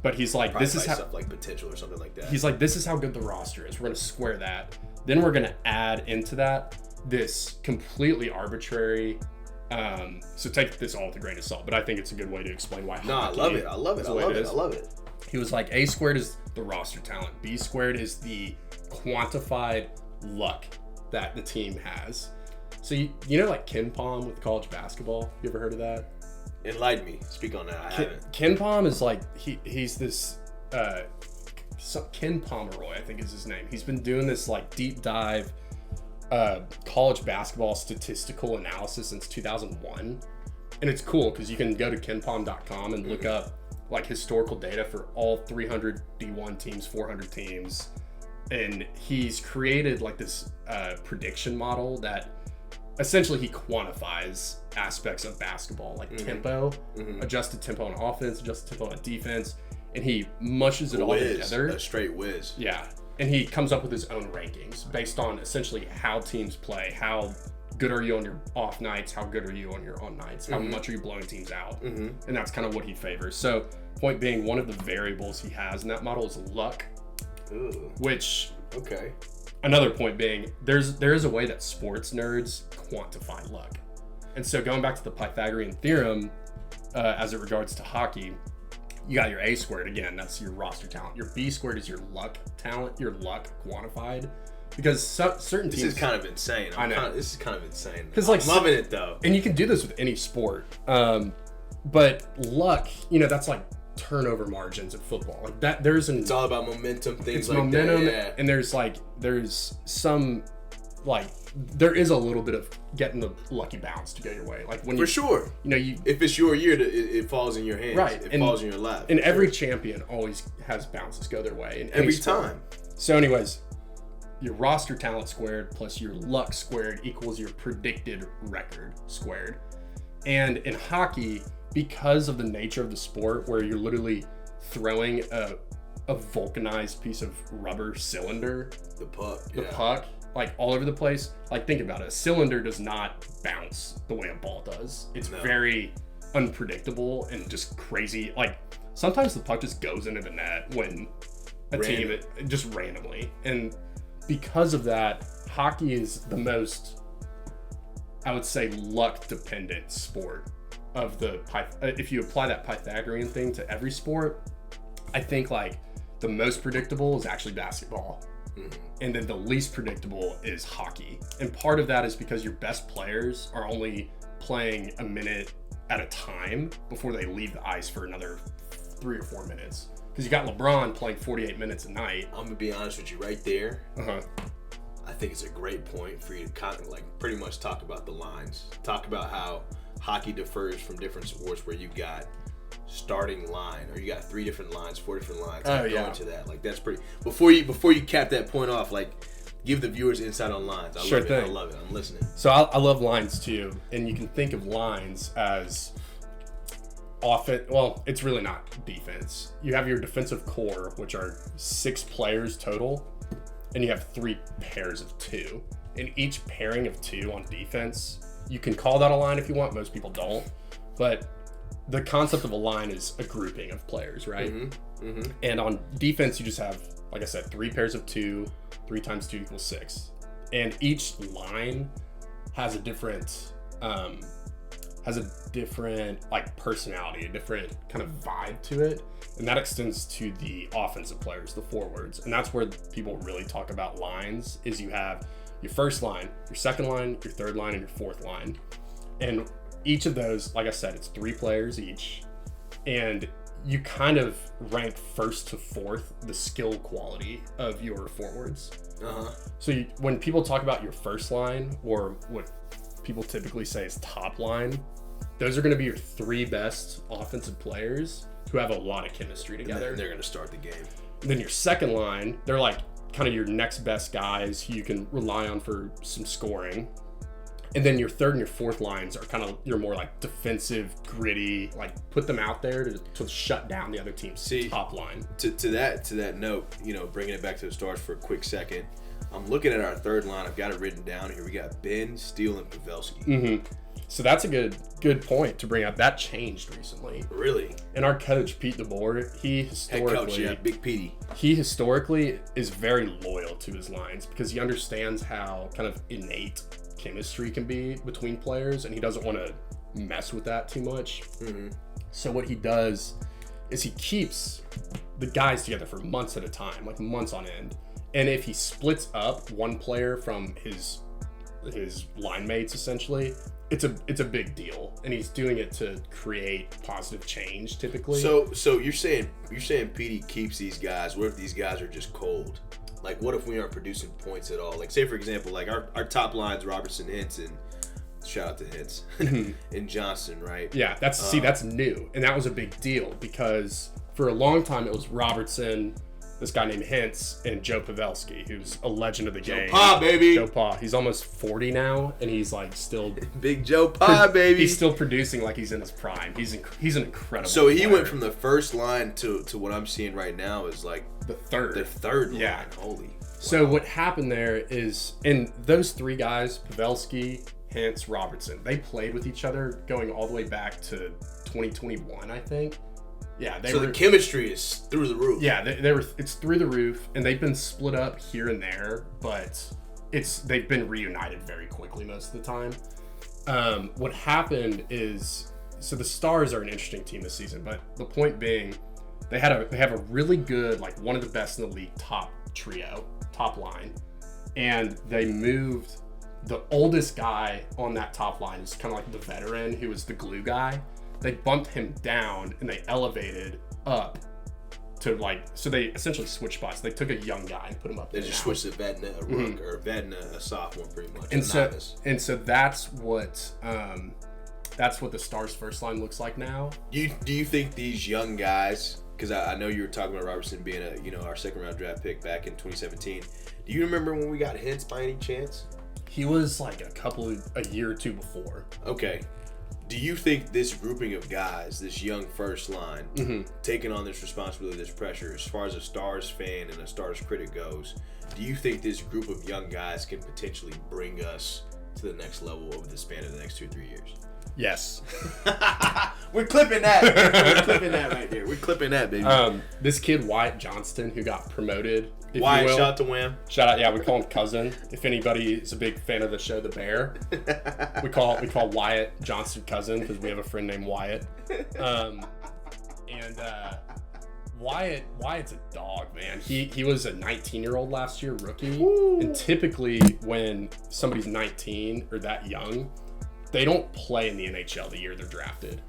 Speaker 3: But he's like,
Speaker 2: Probably
Speaker 3: this is how
Speaker 2: stuff like potential or something like that.
Speaker 3: he's like, this is how good the roster is. We're gonna square that. Then we're gonna add into that this completely arbitrary. So take this all with a grain of salt, but I think it's a good way to explain why.
Speaker 2: No, I love it. I love it.
Speaker 3: is
Speaker 2: I
Speaker 3: the way
Speaker 2: love
Speaker 3: it
Speaker 2: it.
Speaker 3: is.
Speaker 2: I love it.
Speaker 3: He was like, A squared is the roster talent. B squared is the quantified luck that the team has. So you know like Ken Pom with college basketball? You ever heard of that?
Speaker 2: Enlighten me. Speak on that. I haven't.
Speaker 3: Ken Pom is like he's this Ken Pomeroy, I think is his name. He's been doing this like deep dive college basketball statistical analysis since 2001, and it's cool because you can go to kenpom.com and look up like historical data for all 300 D1 teams, 400 teams, and he's created like this prediction model that essentially he quantifies aspects of basketball, like tempo, adjusted tempo on offense, adjusted tempo on defense, and he mushes it all together.
Speaker 2: A straight whiz.
Speaker 3: Yeah, and he comes up with his own rankings based on essentially how teams play, how good are you on your off nights, how good are you on your on nights, how much are you blowing teams out, and that's kind of what he favors. So point being, one of the variables he has in that model is luck.
Speaker 2: Ooh.
Speaker 3: Which
Speaker 2: Okay.
Speaker 3: another point being, there is a way that sports nerds quantify luck. And so going back to the Pythagorean theorem, as it regards to hockey, you got your A squared again. That's your roster talent. Your B squared is your luck talent. Your luck quantified. Because certain teams.
Speaker 2: This is kind of insane.
Speaker 3: I know.
Speaker 2: This is kind of insane.
Speaker 3: Because
Speaker 2: I'm loving it though.
Speaker 3: And you can do this with any sport. But luck, that's like turnover margins in football. Like that,
Speaker 2: it's all about momentum, things
Speaker 3: it's
Speaker 2: like
Speaker 3: momentum,
Speaker 2: that. Yeah.
Speaker 3: And there is a little bit of getting the lucky bounce to go your way. Like when
Speaker 2: For sure. If it's your year, it falls in your hands.
Speaker 3: Right.
Speaker 2: It falls in your lap.
Speaker 3: And every champion always has bounces go their way. In
Speaker 2: every time.
Speaker 3: So anyways, your roster talent squared plus your luck squared equals your predicted record squared. And in hockey, because of the nature of the sport where you're literally throwing a vulcanized piece of rubber cylinder,
Speaker 2: the
Speaker 3: puck, like all over the place. Like think about it. A cylinder does not bounce the way a ball does. It's very unpredictable and just crazy. Like sometimes the puck just goes into the net when a team just randomly. And because of that, hockey is the most, I would say, luck dependent sport of the, if you apply that Pythagorean thing to every sport, I think like the most predictable is actually basketball. And then the least predictable is hockey. And part of that is because your best players are only playing a minute at a time before they leave the ice for another 3 or 4 minutes. Because you got LeBron playing 48 minutes a night.
Speaker 2: I'm going to be honest with you right there.
Speaker 3: Uh-huh.
Speaker 2: I think it's a great point for you to kind of like pretty much talk about the lines. Talk about how hockey differs from different sports where you got starting line, or you got 3 different lines, 4 different lines. Go into that. Like that's pretty. Before you cap that point off, like give the viewers insight on lines. I love it. I'm listening.
Speaker 3: So I love lines too, and you can think of lines as offense. Well, it's really not defense. You have your defensive core, which are 6 players total, and you have 3 pairs of 2. And each pairing of 2 on defense, you can call that a line if you want. Most people don't, but the concept of a line is a grouping of players, right? And on defense, you just have, like I said, 3 pairs of 2. 3 times 2 equals 6. And each line has a different like personality, a different kind of vibe to it. And that extends to the offensive players, the forwards. And that's where people really talk about lines, is you have your first line, your second line, your third line, and your fourth line. And each of those, like I said, it's 3 players each. And you kind of rank first to fourth the skill quality of your forwards. So when people talk about your first line, or what people typically say is top line, those are going to be your 3 best offensive players who have a lot of chemistry together.
Speaker 2: And they're going to start the game.
Speaker 3: And then your second line, they're like kind of your next best guys who you can rely on for some scoring. And then your third and your fourth lines are kind of your more like defensive, gritty, like put them out there to shut down the other team's top line.
Speaker 2: To that note, bringing it back to the Stars for a quick second, I'm looking at our third line. I've got it written down here. We got Ben, Steele, and Pavelski.
Speaker 3: So that's a good point to bring up. That changed recently.
Speaker 2: Really?
Speaker 3: And our coach, Pete DeBoer, head coach,
Speaker 2: Big Petey.
Speaker 3: He historically is very loyal to his lines because he understands how kind of innate chemistry can be between players, and he doesn't want to mess with that too much. So what he does is he keeps the guys together for months at a time, like months on end. And if he splits up one player from his line mates, essentially, it's a big deal, and he's doing it to create positive change typically.
Speaker 2: So you're saying Petey keeps these guys. What if these guys are just cold? Like, what if we aren't producing points at all? Like, say, for example, like our top lines, Robertson, Hintz, and shout out to Hintz, and Johnson, right?
Speaker 3: Yeah, that's new. And that was a big deal because for a long time it was Robertson, this guy named Hintz, and Joe Pavelski, who's a legend of the game.
Speaker 2: Joe Pa, baby!
Speaker 3: Joe Pa. He's almost 40 now, and he's like still...
Speaker 2: Big Joe Pa, baby!
Speaker 3: He's still producing like he's in his prime. He's an incredible
Speaker 2: So he
Speaker 3: player.
Speaker 2: went from the first line to what I'm seeing right now is like...
Speaker 3: The third line.
Speaker 2: Yeah. Holy.
Speaker 3: So what happened there is, and those 3 guys, Pavelski, Hintz, Robertson, they played with each other going all the way back to 2021, I think. Yeah,
Speaker 2: the chemistry is through the roof.
Speaker 3: Yeah, it's through the roof, and they've been split up here and there, but they've been reunited very quickly most of the time. What happened is, so the Stars are an interesting team this season, but the point being, they have a really good, like one of the best in the league top line, and they moved the oldest guy on that top line is kind of like the veteran who was the glue guy. They bumped him down and they elevated up to like, so they essentially switched spots. They took a young guy and put him up.
Speaker 2: They just switched to vet a rook or vet a sophomore pretty much.
Speaker 3: And so that's what the Stars first line looks like now.
Speaker 2: Do you think these young guys, because I know you were talking about Robertson being our second round draft pick back in 2017. Do you remember when we got Hintz by any chance?
Speaker 3: He was like a year or two before.
Speaker 2: Okay. Do you think this grouping of guys, this young first line, taking on this responsibility, this pressure, as far as a Stars fan and a Stars critic goes, do you think this group of young guys can potentially bring us to the next level over the span of the next 2-3 years?
Speaker 3: Yes.
Speaker 2: We're clipping that. We're clipping that right there. We're clipping that, baby.
Speaker 3: This kid, Wyatt Johnston, who got promoted.
Speaker 2: Wyatt, shout out to Wham.
Speaker 3: Shout out, yeah, we call him Cousin. If anybody is a big fan of the show The Bear, we call Wyatt Johnston Cousin because we have a friend named Wyatt. Wyatt's a dog, man. He was a 19-year-old last year, rookie. Woo. And typically when somebody's 19 or that young, they don't play in the NHL the year they're drafted.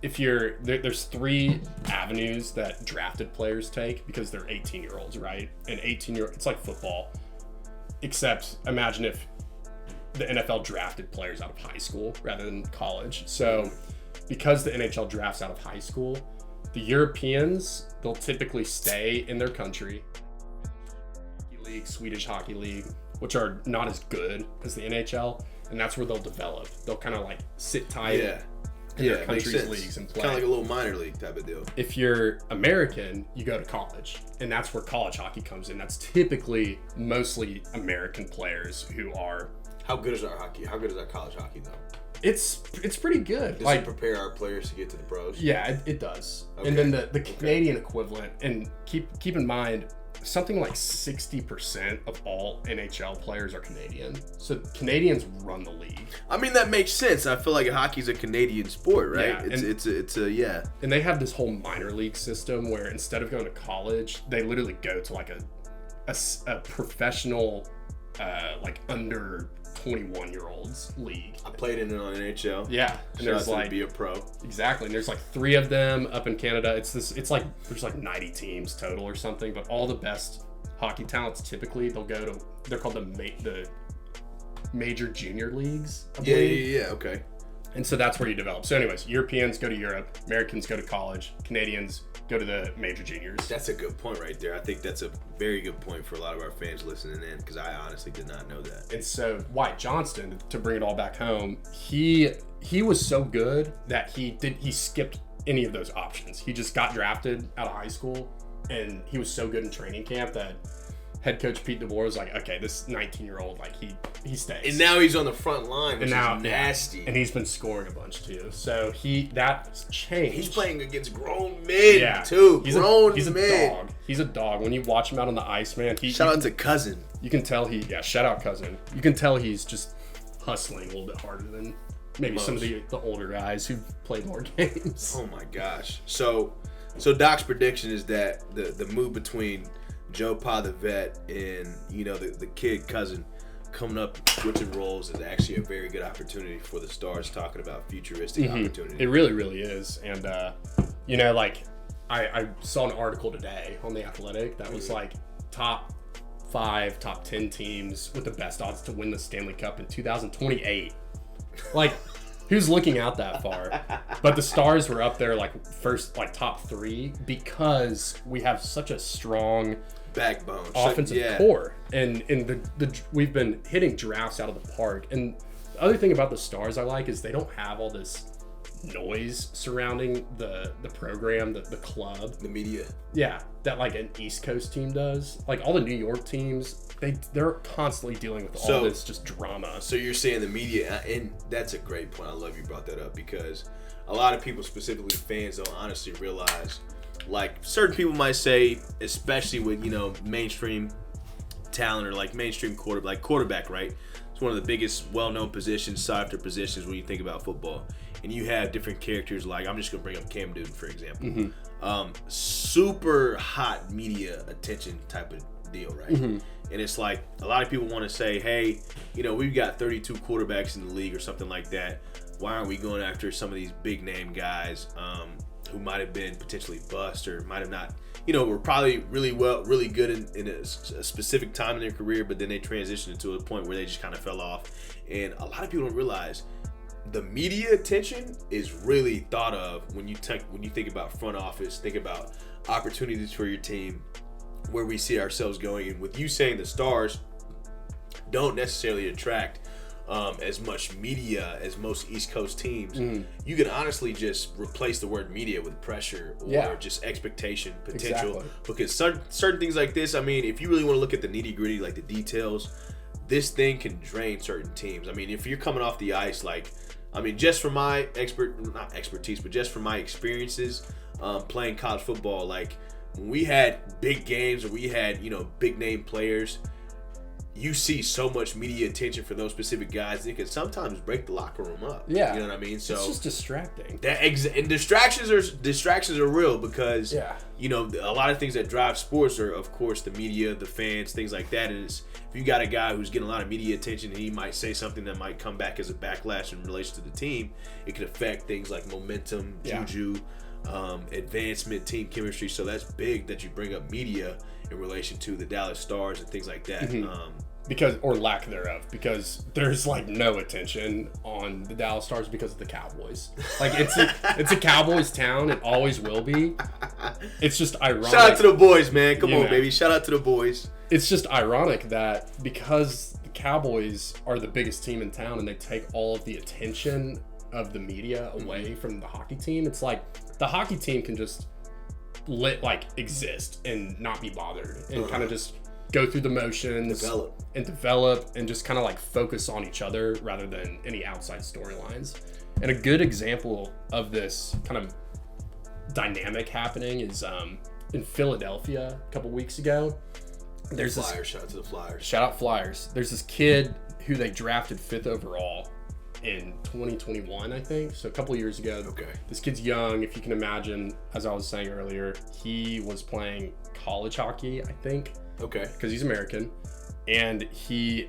Speaker 3: There's 3 avenues that drafted players take because they're 18-year-olds, right? And 18-year-old, it's like football, except imagine if the NFL drafted players out of high school rather than college. So because the NHL drafts out of high school, the Europeans, they'll typically stay in their country. League, Swedish Hockey League, which are not as good as the NHL, and that's where they'll develop. They'll kind of like sit tight in their country's leagues and play.
Speaker 2: Kind of like a little minor league type of deal.
Speaker 3: If you're American, you go to college, and that's where college hockey comes in. That's typically mostly American players who are.
Speaker 2: How good is our hockey? How good is our college hockey though?
Speaker 3: It's pretty good.
Speaker 2: Does it prepare our players to get to the pros?
Speaker 3: Yeah, it does. Okay. And then the Canadian equivalent, and keep in mind, something like 60% of all NHL players are Canadian. So Canadians run the league.
Speaker 2: I mean, that makes sense. I feel like hockey's a Canadian sport, right?
Speaker 3: Yeah,
Speaker 2: it's a.
Speaker 3: And they have this whole minor league system where instead of going to college, they literally go to like a professional, like under 21-year-olds league.
Speaker 2: I played in it on NHL.
Speaker 3: Yeah, and there's like
Speaker 2: be a pro.
Speaker 3: Exactly, and there's like 3 of them up in Canada. It's like there's like 90 teams total or something. But all the best hockey talents typically they're called the major junior leagues. I believe.
Speaker 2: Yeah. Okay.
Speaker 3: And so that's where you develop. So anyways, Europeans go to Europe, Americans go to college, Canadians go to the major juniors.
Speaker 2: That's a good point right there. I think that's a very good point for a lot of our fans listening in, because I honestly did not know that.
Speaker 3: And so Wyatt Johnston, to bring it all back home, he was so good that he skipped any of those options. He just got drafted out of high school, and he was so good in training camp that head coach Pete DeBoer was like, okay, this 19-year-old, like he stays.
Speaker 2: And now he's on the front line, which is nasty.
Speaker 3: And he's been scoring a bunch too. So that's changed.
Speaker 2: He's playing against grown men too.
Speaker 3: He's a dog. He's a dog. When you watch him out on the ice, man,
Speaker 2: shout out to Cousin.
Speaker 3: You can tell shout out Cousin. You can tell he's just hustling a little bit harder than maybe some of the older guys who've played more games.
Speaker 2: Oh my gosh. So Doc's prediction is that the move between Joe Pa the vet and the kid Cousin coming up switching roles is actually a very good opportunity for the Stars, talking about futuristic opportunity.
Speaker 3: It really, really is. And like I saw an article today on The Athletic that was like top 5, top 10 teams with the best odds to win the Stanley Cup in 2028. Like, who's looking out that far? But the Stars were up there like first, like top 3, because we have such a strong
Speaker 2: backbone,
Speaker 3: offensive core, and we've been hitting drafts out of the park. And the other thing about the Stars I like is they don't have all this noise surrounding the program, the club,
Speaker 2: the media.
Speaker 3: Yeah, that like an East Coast team does. Like all the New York teams, they're constantly dealing with all this just drama.
Speaker 2: So you're saying the media, and that's a great point. I love you brought that up, because a lot of people, specifically fans, don't honestly realize. Like certain people might say, especially with mainstream talent or like mainstream quarterback, right? It's one of the biggest, well-known positions, sought-after positions when you think about football. And you have different characters like, I'm just going to bring up Cam Newton, for example. Super hot media attention type of deal, right? And it's like, a lot of people want to say, hey, you know, we've got 32 quarterbacks in the league or something like that. Why aren't we going after some of these big-name guys who might have been potentially bust or might have not, you know, were probably really good in a specific time in their career, but then they transitioned to a point where they just kind of fell off. And a lot of people don't realize the media attention is really thought of when you think about front office, think about opportunities for your team, where we see ourselves going. And with you saying the Stars don't necessarily attract as much media as most East Coast teams, you can honestly just replace the word media with pressure or just expectation, potential.
Speaker 3: Exactly.
Speaker 2: Because certain things like this, I mean, if you really want to look at the nitty gritty, like the details, this thing can drain certain teams. I mean, if you're coming off the ice, like, I mean, just from my not expertise, but just from my experiences playing college football, like when we had big games or we had, you know, big name players, you see so much media attention for those specific guys, it can sometimes break the locker room up.
Speaker 3: Yeah,
Speaker 2: you know what I mean. So
Speaker 3: it's just distracting.
Speaker 2: And distractions are real because you know, a lot of things that drive sports are, of course, the media, the fans, things like that. And if you got a guy who's getting a lot of media attention, and he might say something that might come back as a backlash in relation to the team, it could affect things like momentum, juju, advancement, team chemistry. So that's big that you bring up media in relation to the Dallas Stars and things like that.
Speaker 3: Because, or lack thereof, because there's like no attention on the Dallas Stars because of the Cowboys. Like it's a Cowboys town. It always will be. It's just ironic.
Speaker 2: Shout out to the boys, man. Come on, baby. Shout out to the boys.
Speaker 3: It's just ironic that because the Cowboys are the biggest team in town and they take all of the attention of the media away from the hockey team, it's like the hockey team can just exist and not be bothered and kind of just go through the motions, develop and just kind of like focus on each other rather than any outside storylines. And a good example of this kind of dynamic happening is in Philadelphia a couple weeks ago. There's
Speaker 2: Flyers, shout out to the Flyers.
Speaker 3: Shout out Flyers. There's this kid who they drafted 5th overall in 2021, I think. So a couple years ago.
Speaker 2: Okay. This
Speaker 3: kid's young, if you can imagine, as I was saying earlier. He was playing college hockey, I think.
Speaker 2: Okay.
Speaker 3: Because he's American. And he,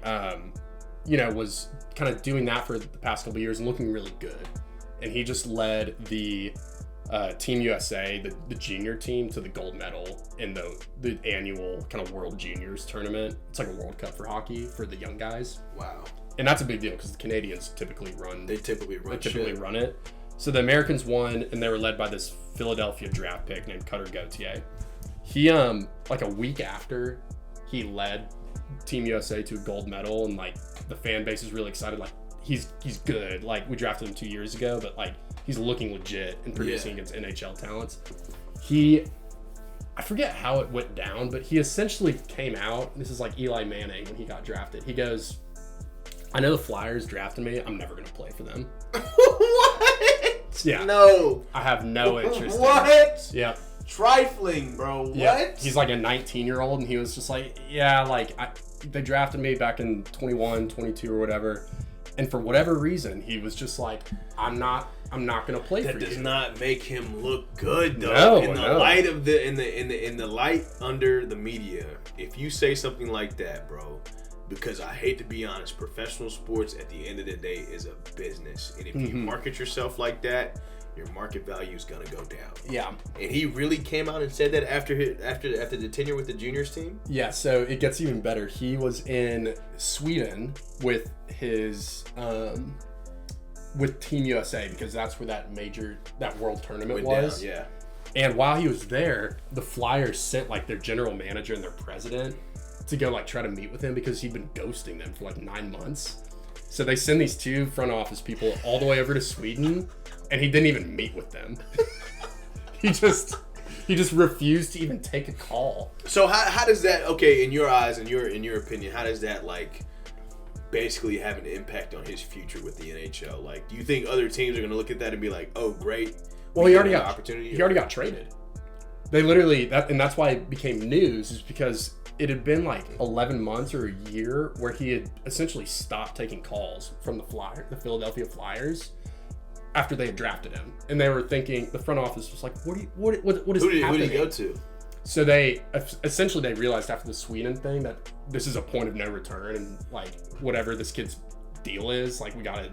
Speaker 3: you know, was kind of doing that for the past couple years and looking really good. And he just led the Team USA, the junior team, to the gold medal in the annual kind of World Juniors tournament. It's like a World Cup for hockey for the young guys.
Speaker 2: Wow.
Speaker 3: And that's a big deal because the Canadians typically run it. So the Americans won, and they were led by this Philadelphia draft pick named Cutter Gauthier. He like a week after he led Team USA to a gold medal, and like the fan base is really excited. Like he's good. Like we drafted him 2 years ago, but like he's looking legit and producing against NHL talents. I forget how it went down, but he essentially came out. This is like Eli Manning when he got drafted. He goes, I know the Flyers drafted me. I'm never going to play for them.
Speaker 2: What?
Speaker 3: Yeah.
Speaker 2: No.
Speaker 3: I have no interest
Speaker 2: What?
Speaker 3: in it. Yeah.
Speaker 2: Trifling, bro. What?
Speaker 3: Yeah. He's like a 19-year-old, and he was just like, yeah, like, they drafted me back in 21, 22 or whatever. And for whatever reason, he was just like, I'm not going to play for you.
Speaker 2: That does not make him look good, though. In the light of in the light under the media, if you say something like that, bro, because I hate to be honest, professional sports at the end of the day is a business. And if you market yourself like that, your market value is going to go down.
Speaker 3: Yeah.
Speaker 2: And he really came out and said that after the tenure with the juniors team?
Speaker 3: Yeah, so it gets even better. He was in Sweden with his with Team USA because that's where that world tournament was.
Speaker 2: Down, yeah.
Speaker 3: And while he was there, the Flyers sent like their general manager and their president to go like try to meet with him because he'd been ghosting them for like 9 months. So they send these 2 front office people all the way over to Sweden, and he didn't even meet with them. He just refused to even take a call.
Speaker 2: So how does that, okay, in your eyes, in your opinion, how does that like basically have an impact on his future with the NHL? Like, do you think other teams are going to look at that and be like, oh, great?
Speaker 3: Well, he already got opportunity. He already got traded. They literally, that's why it became news, is because it had been like 11 months or a year where he had essentially stopped taking calls from the Philadelphia Flyers, after they had drafted him. And they were thinking, the front office was like, what is happening?
Speaker 2: Who did he go to?
Speaker 3: So they realized after the Sweden thing that this is a point of no return, and like whatever this kid's deal is, like we gotta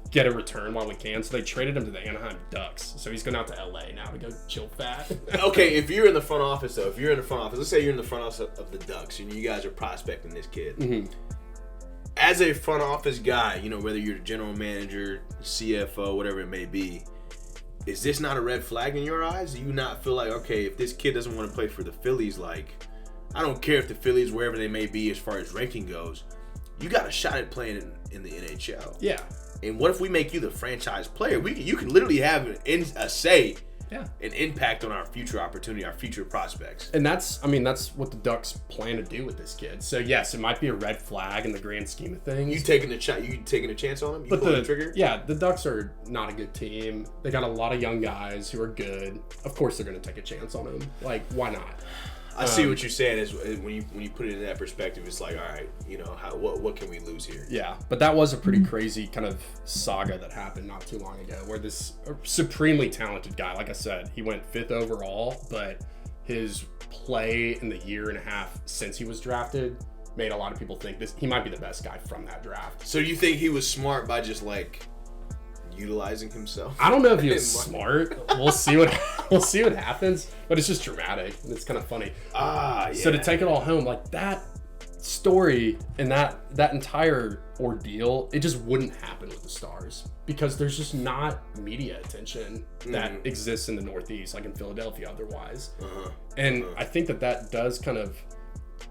Speaker 3: get a return while we can. So they traded him to the Anaheim Ducks. So he's going out to LA now to go chill fat.
Speaker 2: Okay, if you're in the front office though, let's say you're in the front office of the Ducks and you guys are prospecting this kid.
Speaker 3: Mm-hmm.
Speaker 2: As a front office guy, whether you're the general manager, CFO, whatever it may be, is this not a red flag in your eyes? Do you not feel like, okay, if this kid doesn't want to play for the Phillies, like, I don't care if the Phillies, wherever they may be as far as ranking goes, you got a shot at playing in the NHL.
Speaker 3: Yeah.
Speaker 2: And what if we make you the franchise player? You can literally have a say, an impact on our future opportunity, our future prospects.
Speaker 3: And that's what the Ducks plan to do with this kid. So yes, it might be a red flag in the grand scheme of things.
Speaker 2: You taking a chance on him? You pulling the trigger?
Speaker 3: Yeah, the Ducks are not a good team. They got a lot of young guys who are good. Of course, they're going to take a chance on him. Like, why not?
Speaker 2: I see what you're saying is when you put it in that perspective, it's like, all right, what can we lose here?
Speaker 3: Yeah, but that was a pretty crazy kind of saga that happened not too long ago, where this supremely talented guy, like I said, he went 5th overall, but his play in the year and a half since he was drafted made a lot of people think he might be the best guy from that draft.
Speaker 2: So you think he was smart by just like utilizing himself?
Speaker 3: I don't know if he was smart. We'll see what happens, but it's just dramatic and it's kind of funny.
Speaker 2: Yeah.
Speaker 3: So to take it all home, like that story and that entire ordeal, it just wouldn't happen with the Stars because there's just not media attention that exists in the Northeast, like in Philadelphia otherwise. I think that does kind of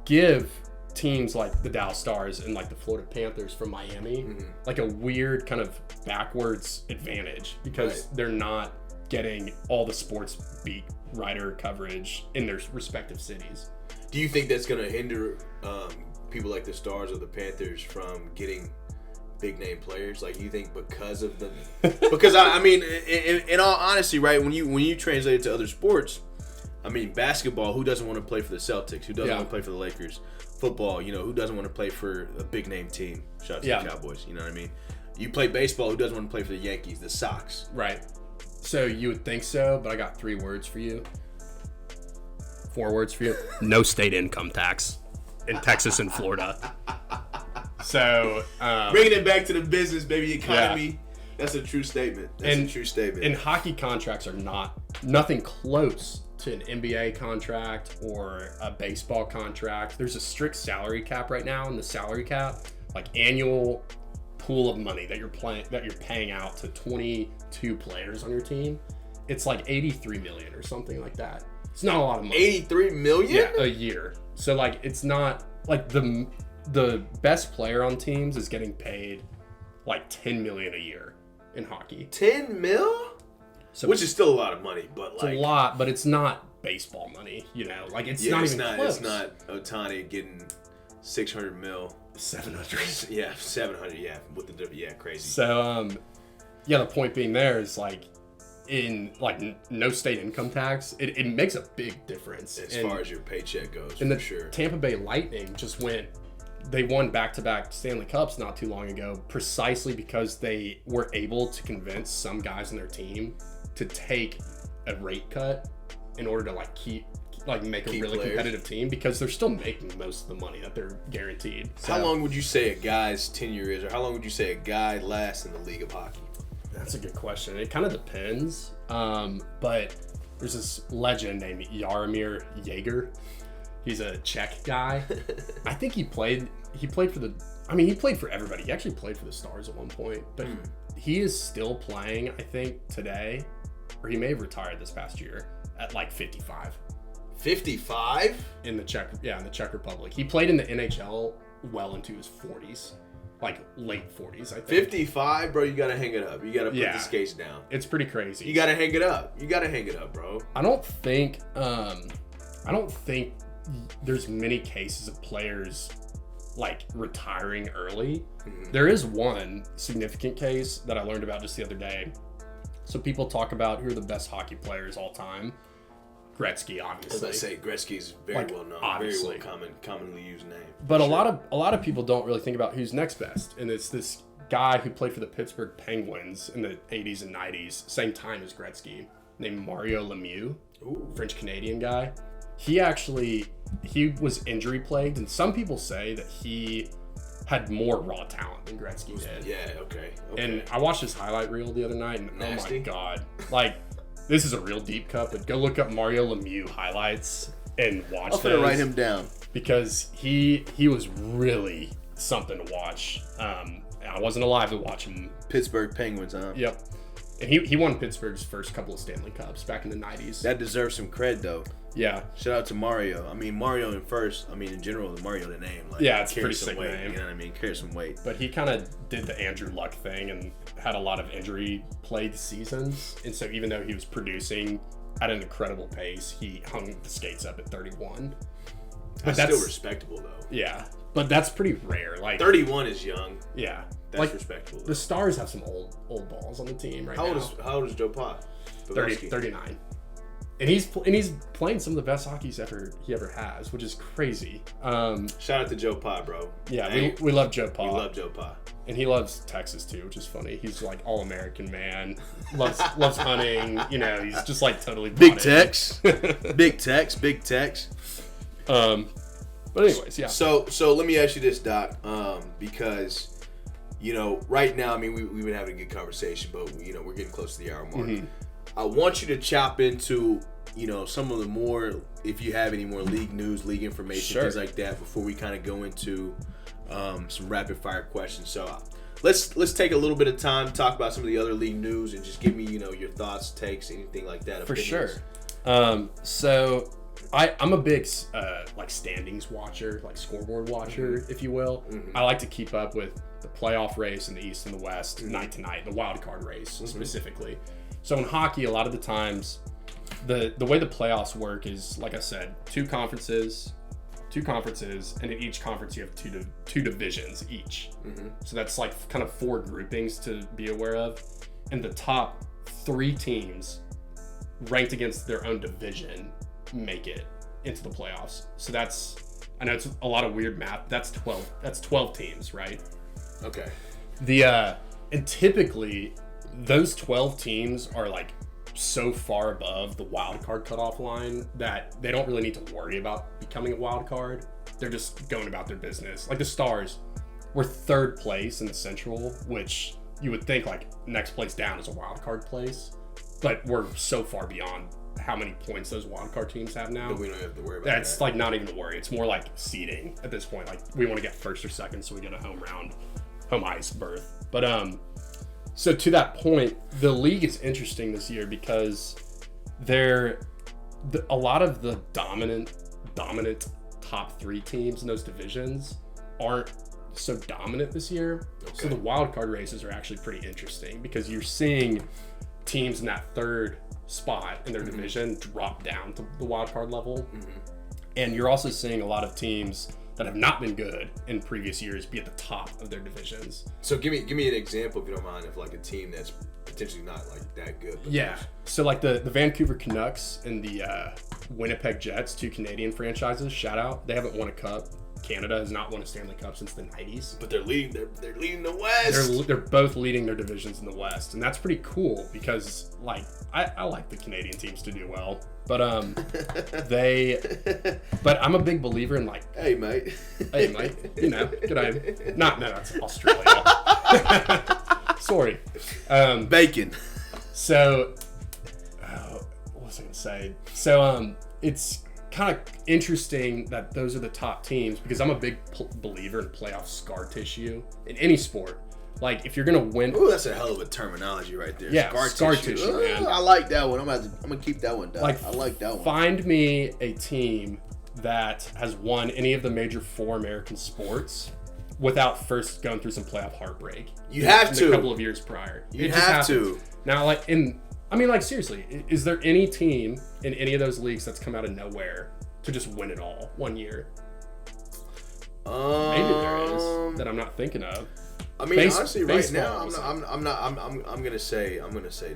Speaker 3: give teams like the Dallas Stars and like the Florida Panthers from Miami like a weird kind of backwards advantage because they're not getting all the sports beat writer coverage in their respective cities.
Speaker 2: Do you think that's going to hinder people like the Stars or the Panthers from getting big name players? Like, you think because of the because I mean in all honesty, right, when you translate it to other sports, I mean basketball, who doesn't want to play for the Celtics? Who doesn't want to play for the Lakers? Football, who doesn't want to play for a big name team? Shout out to the Cowboys, you know what I mean? You play baseball, who doesn't want to play for the Yankees, the Sox?
Speaker 3: Right. So you would think so, but I got 3 words for you. 4 words for you. No state income tax in Texas and Florida. So
Speaker 2: bringing it back to the business, baby, economy. That's a true statement.
Speaker 3: And hockey contracts are nothing close to an NBA contract or a baseball contract. There's a strict salary cap right now, and the salary cap, like annual pool of money that you're paying out to 22 players on your team, it's like $83 million or something like that. It's not a lot of money.
Speaker 2: $83 million?
Speaker 3: Yeah, a year. So like it's not like the best player on teams is getting paid like $10 million a year in hockey.
Speaker 2: 10 mil? So, which is still a lot of money, but
Speaker 3: it's a lot, but it's not baseball money, like it's not even close.
Speaker 2: It's not Ohtani getting 600 mil.
Speaker 3: 700.
Speaker 2: Yeah, 700. Yeah, with the crazy.
Speaker 3: So, the point being there is like in like no state income tax, it makes a big difference
Speaker 2: as far as your paycheck goes.
Speaker 3: And
Speaker 2: for sure.
Speaker 3: Tampa Bay Lightning they won back-to-back Stanley Cups not too long ago, precisely because they were able to convince some guys on their team to take a rate cut in order to make a really competitive team because they're still making most of the money that they're guaranteed. So,
Speaker 2: how long would you say a guy's tenure is, or how long would you say a guy lasts in the league of hockey?
Speaker 3: That's a good question. It kind of depends. But there's this legend named Jaromir Jagr. He's a Czech guy. I think he played for everybody. He actually played for the Stars at one point, but he is still playing, I think, today, or he may have retired this past year at like 55.
Speaker 2: 55?
Speaker 3: In the Czech Republic. He played in the NHL well into his 40s. Like late 40s, I think.
Speaker 2: 55, bro, you gotta hang it up. You gotta put the skates down.
Speaker 3: It's pretty crazy.
Speaker 2: You gotta hang it up. Bro.
Speaker 3: I don't think there's many cases of players like retiring early. There is one significant case that I learned about just the other day. So people talk about who are the best hockey players all time. Gretzky, obviously.
Speaker 2: As I say, Gretzky's very
Speaker 3: Like,
Speaker 2: well known,
Speaker 3: obviously.
Speaker 2: very well commonly used name.
Speaker 3: But a lot of people don't really think about who's next best, and it's this guy who played for the Pittsburgh Penguins in the 80s and 90s, same time as Gretzky, named Mario Lemieux, French-Canadian guy. He was injury plagued, and some people say that he had more raw talent than Gretzky did.
Speaker 2: Yeah, okay.
Speaker 3: And I watched his highlight reel the other night, and
Speaker 2: Nasty.
Speaker 3: oh my god, like this is a real deep cut. But go look up Mario Lemieux highlights and watch.
Speaker 2: I'm gonna write him down
Speaker 3: because he was really something to watch. I wasn't alive to watch him.
Speaker 2: Pittsburgh Penguins, huh?
Speaker 3: Yep. And he won Pittsburgh's first couple of Stanley Cups back in the 90s.
Speaker 2: That deserves some cred, though.
Speaker 3: Yeah.
Speaker 2: Shout out to Mario. I mean, Mario in general, Mario the name. Like,
Speaker 3: yeah, it's a pretty
Speaker 2: some
Speaker 3: sick
Speaker 2: weight,
Speaker 3: name.
Speaker 2: You know what I mean? Carry some weight.
Speaker 3: But he kind of did the Andrew Luck thing and had a lot of injury-plagued seasons. And so even though he was producing at an incredible pace, he hung the skates up at 31.
Speaker 2: That's still respectable, though.
Speaker 3: Yeah. But that's pretty rare. Like
Speaker 2: 31 is young.
Speaker 3: Yeah.
Speaker 2: That's respectable.
Speaker 3: The Stars have some old balls on the team right now.
Speaker 2: How old is Joe Pa?
Speaker 3: 39. And he's playing some of the best hockey he ever has, which is crazy.
Speaker 2: Shout out to Joe Pa, bro.
Speaker 3: Yeah, we love Joe Pa.
Speaker 2: We love Joe Pa.
Speaker 3: And he loves Texas too, which is funny. He's like all-American man, loves hunting. You know, he's just like totally
Speaker 2: Big Tex. Big Tex.
Speaker 3: But anyways, yeah.
Speaker 2: So let me ask you this, Doc, because right now, I mean, we've been having a good conversation, but we're getting close to the hour mark. Mm-hmm. I want you to chop into some of the more, if you have any more league news, league information, things like that, before we kind of go into some rapid fire questions. So let's take a little bit of time to talk about some of the other league news and just give me your thoughts, takes, anything like that.
Speaker 3: For
Speaker 2: opinions.
Speaker 3: sure. So I'm a big like standings watcher, like scoreboard watcher, if you will. Mm-hmm. I like to keep up with the playoff race in the East and the West, night to night, the wild card race specifically. So in hockey, a lot of the times, the way the playoffs work is, like I said, two conferences, and in each conference you have two divisions each. Mm-hmm. So that's like kind of 4 groupings to be aware of, and the top 3 teams ranked against their own division make it into the playoffs. So I know it's a lot of weird math. That's 12 teams, right?
Speaker 2: Okay.
Speaker 3: And typically those 12 teams are like so far above the wild card cutoff line that they don't really need to worry about becoming a wild card. They're just going about their business. Like the Stars were 3rd place in the Central, which you would think like next place down is a wild card place, but we're so far beyond how many points those wild card teams have now.
Speaker 2: But we don't have to worry about
Speaker 3: That's like not even a worry. It's more like seeding at this point. Like we want to get 1st or 2nd, so we get a home ice berth. But so to that point, the league is interesting this year because a lot of the dominant top 3 teams in those divisions aren't so dominant this year. Okay. So the wild card races are actually pretty interesting because you're seeing teams in that 3rd spot in their division drop down to the wild card level. Mm-hmm. And you're also seeing a lot of teams that have not been good in previous years be at the top of their divisions.
Speaker 2: So give me an example, if you don't mind, of like a team that's potentially not like that good.
Speaker 3: Yeah. So like the Vancouver Canucks and the Winnipeg Jets, 2 Canadian franchises, shout out. They haven't won a cup. Canada has not won a Stanley Cup since the 90s.
Speaker 2: But they're leading the West.
Speaker 3: They're both leading their divisions in the West, and that's pretty cool because like I like the Canadian teams to do well. But but I'm a big believer in like
Speaker 2: Hey mate,
Speaker 3: good day. No, that's Australia. Sorry.
Speaker 2: Bacon.
Speaker 3: So what was I gonna say? So it's kind of interesting that those are the top teams because I'm a big believer in playoff scar tissue in any sport. Like if you're gonna win,
Speaker 2: ooh, that's a hell of a terminology right there.
Speaker 3: Yeah, scar tissue, man.
Speaker 2: I like that one. I'm gonna keep that one down.
Speaker 3: Like,
Speaker 2: I like that one.
Speaker 3: Find me a team that has won any of the major 4 American sports without first going through some playoff heartbreak.
Speaker 2: You have to.
Speaker 3: A couple of years prior.
Speaker 2: You have to.
Speaker 3: Now, like seriously, is there any team in any of those leagues that's come out of nowhere to just win it all one year? Maybe there is that I'm not thinking of.
Speaker 2: I mean, honestly, right now, I'm gonna say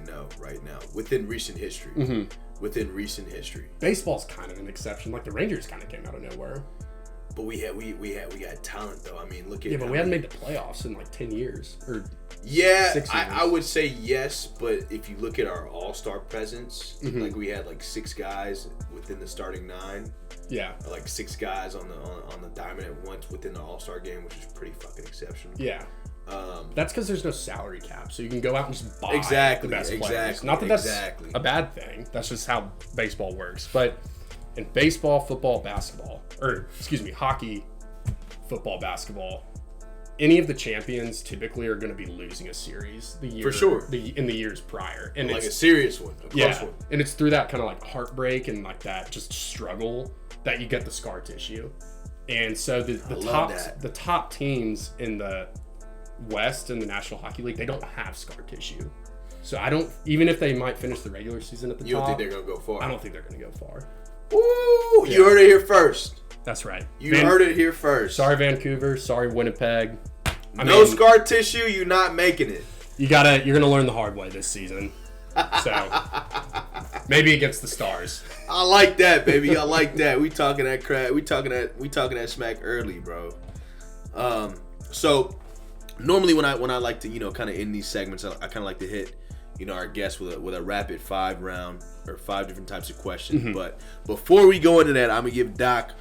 Speaker 2: no right now. Within recent history, within recent history.
Speaker 3: Baseball's kind of an exception. Like the Rangers kind of came out of nowhere.
Speaker 2: But we got talent though. I mean, look at
Speaker 3: but we hadn't made the playoffs in like 10 years or 6 years.
Speaker 2: I would say yes, but if you look at our all-star presence, like we had like 6 guys within the starting 9.
Speaker 3: Yeah.
Speaker 2: Or like 6 guys on the diamond at once within the all-star game, which is pretty fucking exceptional.
Speaker 3: Yeah. That's because there's no salary cap, so you can go out and just buy the best players. Not that that's a bad thing. That's just how baseball works. But in baseball, football, basketball, hockey, football, basketball, any of the champions typically are going to be losing a series
Speaker 2: for sure
Speaker 3: in the years prior, and
Speaker 2: like a serious one, a close one.
Speaker 3: And it's through that kind of like heartbreak and like that just struggle that you get the scar tissue. And so the top teams in the West in the National Hockey League, they don't have scar tissue. So even if they might finish the regular season at the top,
Speaker 2: you don't think they're gonna go far?
Speaker 3: I don't think they're gonna go far.
Speaker 2: Ooh, you heard it here first.
Speaker 3: That's right.
Speaker 2: You heard it here first.
Speaker 3: Sorry, Vancouver. Sorry, Winnipeg.
Speaker 2: No scar tissue. You're not making it.
Speaker 3: You're gonna learn the hard way this season. So maybe against the Stars.
Speaker 2: I like that, baby. I like that. We talking that crap. We talking that smack early, bro. So normally when I like to kind of end these segments, I kind of like to hit our guests with a rapid 5 round or 5 different types of questions. But before we go into that, I'm gonna give Doc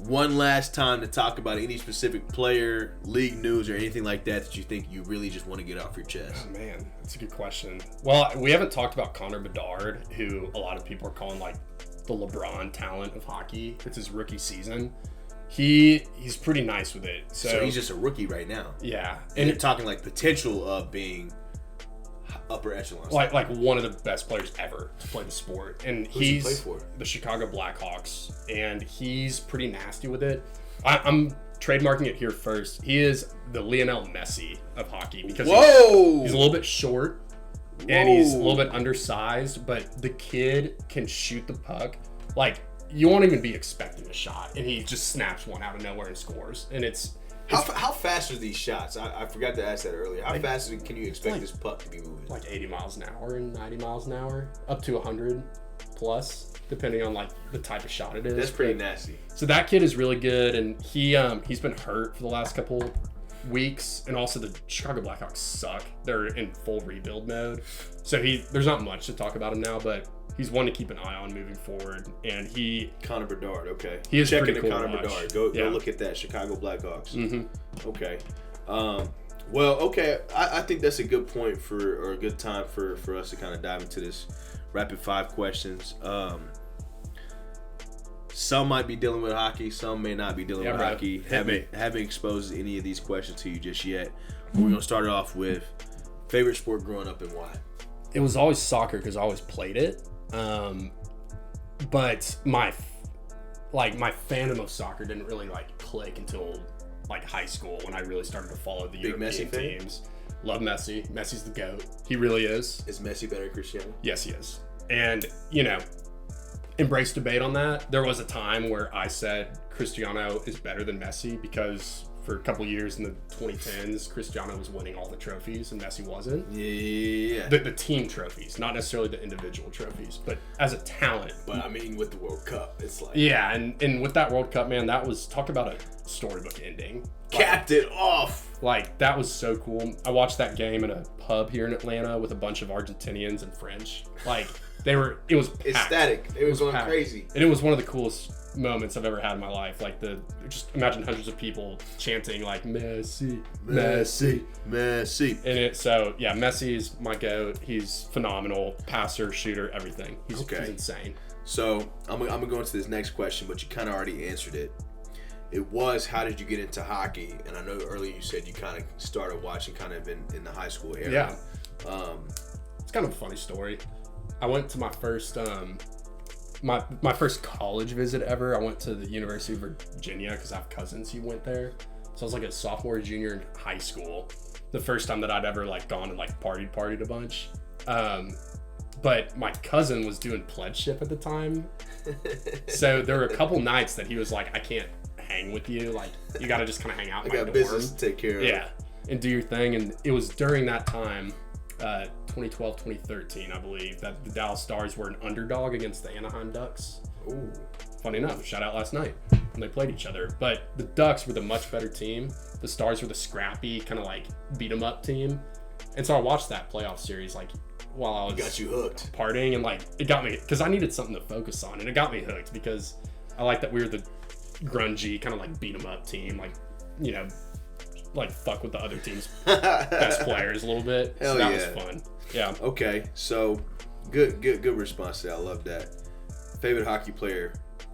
Speaker 2: one last time to talk about any specific player, league news, or anything like that you think you really just want to get off your chest.
Speaker 3: Oh, man, that's a good question. Well, we haven't talked about Connor Bedard, who a lot of people are calling like the LeBron talent of hockey. It's his rookie season. He's pretty nice with it. So
Speaker 2: he's just a rookie right now.
Speaker 3: Yeah.
Speaker 2: And you're talking like potential of being upper echelon.
Speaker 3: Like one of the best players ever to play the sport. And
Speaker 2: Who's he play for?
Speaker 3: The Chicago Blackhawks. And he's pretty nasty with it. I'm trademarking it here first. He is the Lionel Messi of hockey because he's a little bit short and he's a little bit undersized, but the kid can shoot the puck. Like, you won't even be expecting a shot, and he just snaps one out of nowhere and scores. And it's
Speaker 2: how fast are these shots? I forgot to ask that earlier. How fast can you expect this puck to be moving?
Speaker 3: Like 80 miles an hour and 90 miles an hour, up to 100 plus, depending on like the type of shot it is.
Speaker 2: That's pretty nasty.
Speaker 3: So that kid is really good, and he's been hurt for the last couple weeks, and also the Chicago Blackhawks suck. They're in full rebuild mode, so there's not much to talk about him now, but he's one to keep an eye on moving forward. And
Speaker 2: Connor Bedard, okay.
Speaker 3: He is
Speaker 2: checking
Speaker 3: pretty cool
Speaker 2: Connor Bedard. Go look at that, Chicago Blackhawks. Okay. Well, okay. I think that's a good point or a good time for us to kind of dive into this rapid 5 questions. Some might be dealing with hockey, some may not be dealing with hockey. Haven't exposed any of these questions to you just yet. We're gonna start it off with favorite sport growing up and why.
Speaker 3: It was always soccer because I always played it. But my fandom of soccer didn't really like click until like high school when I really started to follow the European teams. Love Messi. Messi's the GOAT. He really is.
Speaker 2: Is Messi better than Cristiano?
Speaker 3: Yes, he is. And embrace debate on that. There was a time where I said Cristiano is better than Messi because for a couple years in the 2010s, Cristiano was winning all the trophies and Messi wasn't.
Speaker 2: Yeah.
Speaker 3: The team trophies, not necessarily the individual trophies, but as a talent.
Speaker 2: But I mean, with the World Cup, it's like...
Speaker 3: Yeah, and with that World Cup, man, that was... Talk about a storybook ending.
Speaker 2: Capped it off!
Speaker 3: Like, that was so cool. I watched that game in a pub here in Atlanta with a bunch of Argentinians and French. Like, it was packed.
Speaker 2: Ecstatic. It was going crazy.
Speaker 3: And it was one of the coolest moments I've ever had in my life. Like, just imagine hundreds of people chanting, like, Messi, Messi,
Speaker 2: Messi.
Speaker 3: And Messi is my GOAT. He's phenomenal. Passer, shooter, everything. He's insane.
Speaker 2: So, I'm going to go into this next question, but you kind of already answered it. It was, how did you get into hockey? And I know earlier you said you kind of started watching kind of in the high school era.
Speaker 3: Yeah. It's kind of a funny story. I went to my first my first college visit ever. I went to the University of Virginia because I have cousins who went there. So I was like a sophomore, junior in high school. The first time that I'd ever like gone and like partied a bunch. But my cousin was doing pledgeship at the time. So there were a couple nights that he was like, I can't hang with you. Like, you got to just kind of hang out in my dorm.
Speaker 2: I got business to take care of.
Speaker 3: Yeah. And do your thing. And it was during that time, 2012, 2013, I believe, that the Dallas Stars were an underdog against the Anaheim Ducks.
Speaker 2: Ooh.
Speaker 3: Funny enough, shout out last night when they played each other. But the Ducks were the much better team. The Stars were the scrappy, kind of like beat 'em up team. And so I watched that playoff series like while I was
Speaker 2: Got you hooked.
Speaker 3: partying, and like it got me because I needed something to focus on, and it got me hooked because I like that we were the grungy kind of like beat 'em up team, like, you know, like fuck with the other team's best players a little bit.
Speaker 2: Hell
Speaker 3: so that
Speaker 2: yeah.
Speaker 3: was fun. Yeah.
Speaker 2: Okay, so good response there. I love that. Favorite hockey player,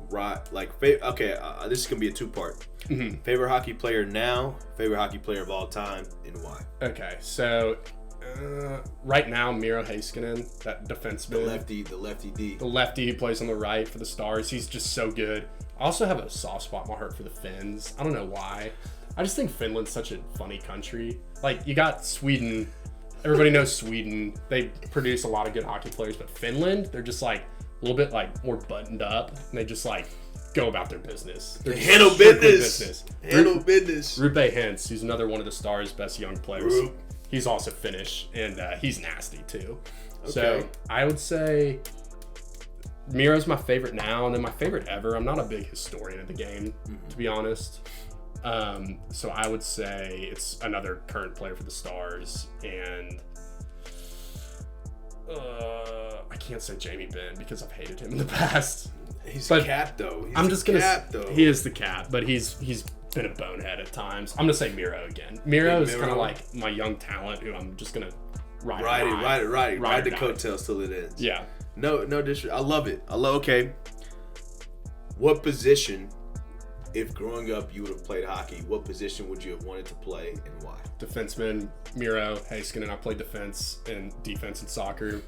Speaker 2: this is gonna be a two-part.
Speaker 3: Mm-hmm.
Speaker 2: Favorite hockey player now, favorite hockey player of all time, and why?
Speaker 3: Okay, so right now Miro Heiskanen, that defenseman,
Speaker 2: The lefty D.
Speaker 3: the lefty who plays on the right for the Stars, he's just so good. I also have a soft spot in my heart for the Finns. I don't know why. I just think Finland's such a funny country. Like, you got Sweden. Everybody knows Sweden. They produce a lot of good hockey players, but Finland, they're just like a little bit like more buttoned up, and they just like go about their business. They're just
Speaker 2: Handle
Speaker 3: strictly
Speaker 2: business. Handle business.
Speaker 3: Rupe Hintz, who's another one of the Stars' best young players.
Speaker 2: Rupe.
Speaker 3: He's also Finnish, and he's nasty too.
Speaker 2: Okay.
Speaker 3: So I would say Miro's my favorite now, and then my favorite ever. I'm not a big historian of the game, to be honest. So I would say it's another current player for the Stars, and I can't say Jamie Benn because I've hated him in the past.
Speaker 2: He's
Speaker 3: But
Speaker 2: the cap though.
Speaker 3: I'm just gonna. He is the cap, but he's been a bonehead at times. I'm gonna say Miro again. Miro is kind of like my young talent who I'm just gonna ride
Speaker 2: the coattails till it ends.
Speaker 3: Yeah.
Speaker 2: No disrespect. I love it. Okay. What position, if growing up you would have played hockey, what position would you have wanted to play and why?
Speaker 3: Defenseman, Miro Heiskanen. I played defense in soccer,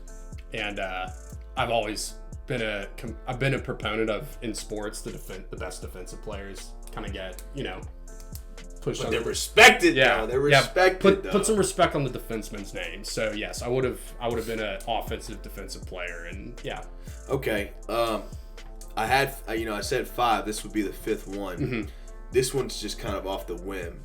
Speaker 3: and I've always been a proponent of in sports the best defensive players kind of get, you know, pushed.
Speaker 2: But
Speaker 3: on
Speaker 2: they're respected.
Speaker 3: Yeah,
Speaker 2: now. They're respected.
Speaker 3: Put some respect on the defenseman's name. So yes, I would have been an offensive defensive player, and yeah.
Speaker 2: Okay. I said 5. This would be the 5th one.
Speaker 3: Mm-hmm.
Speaker 2: This one's just kind of off the whim.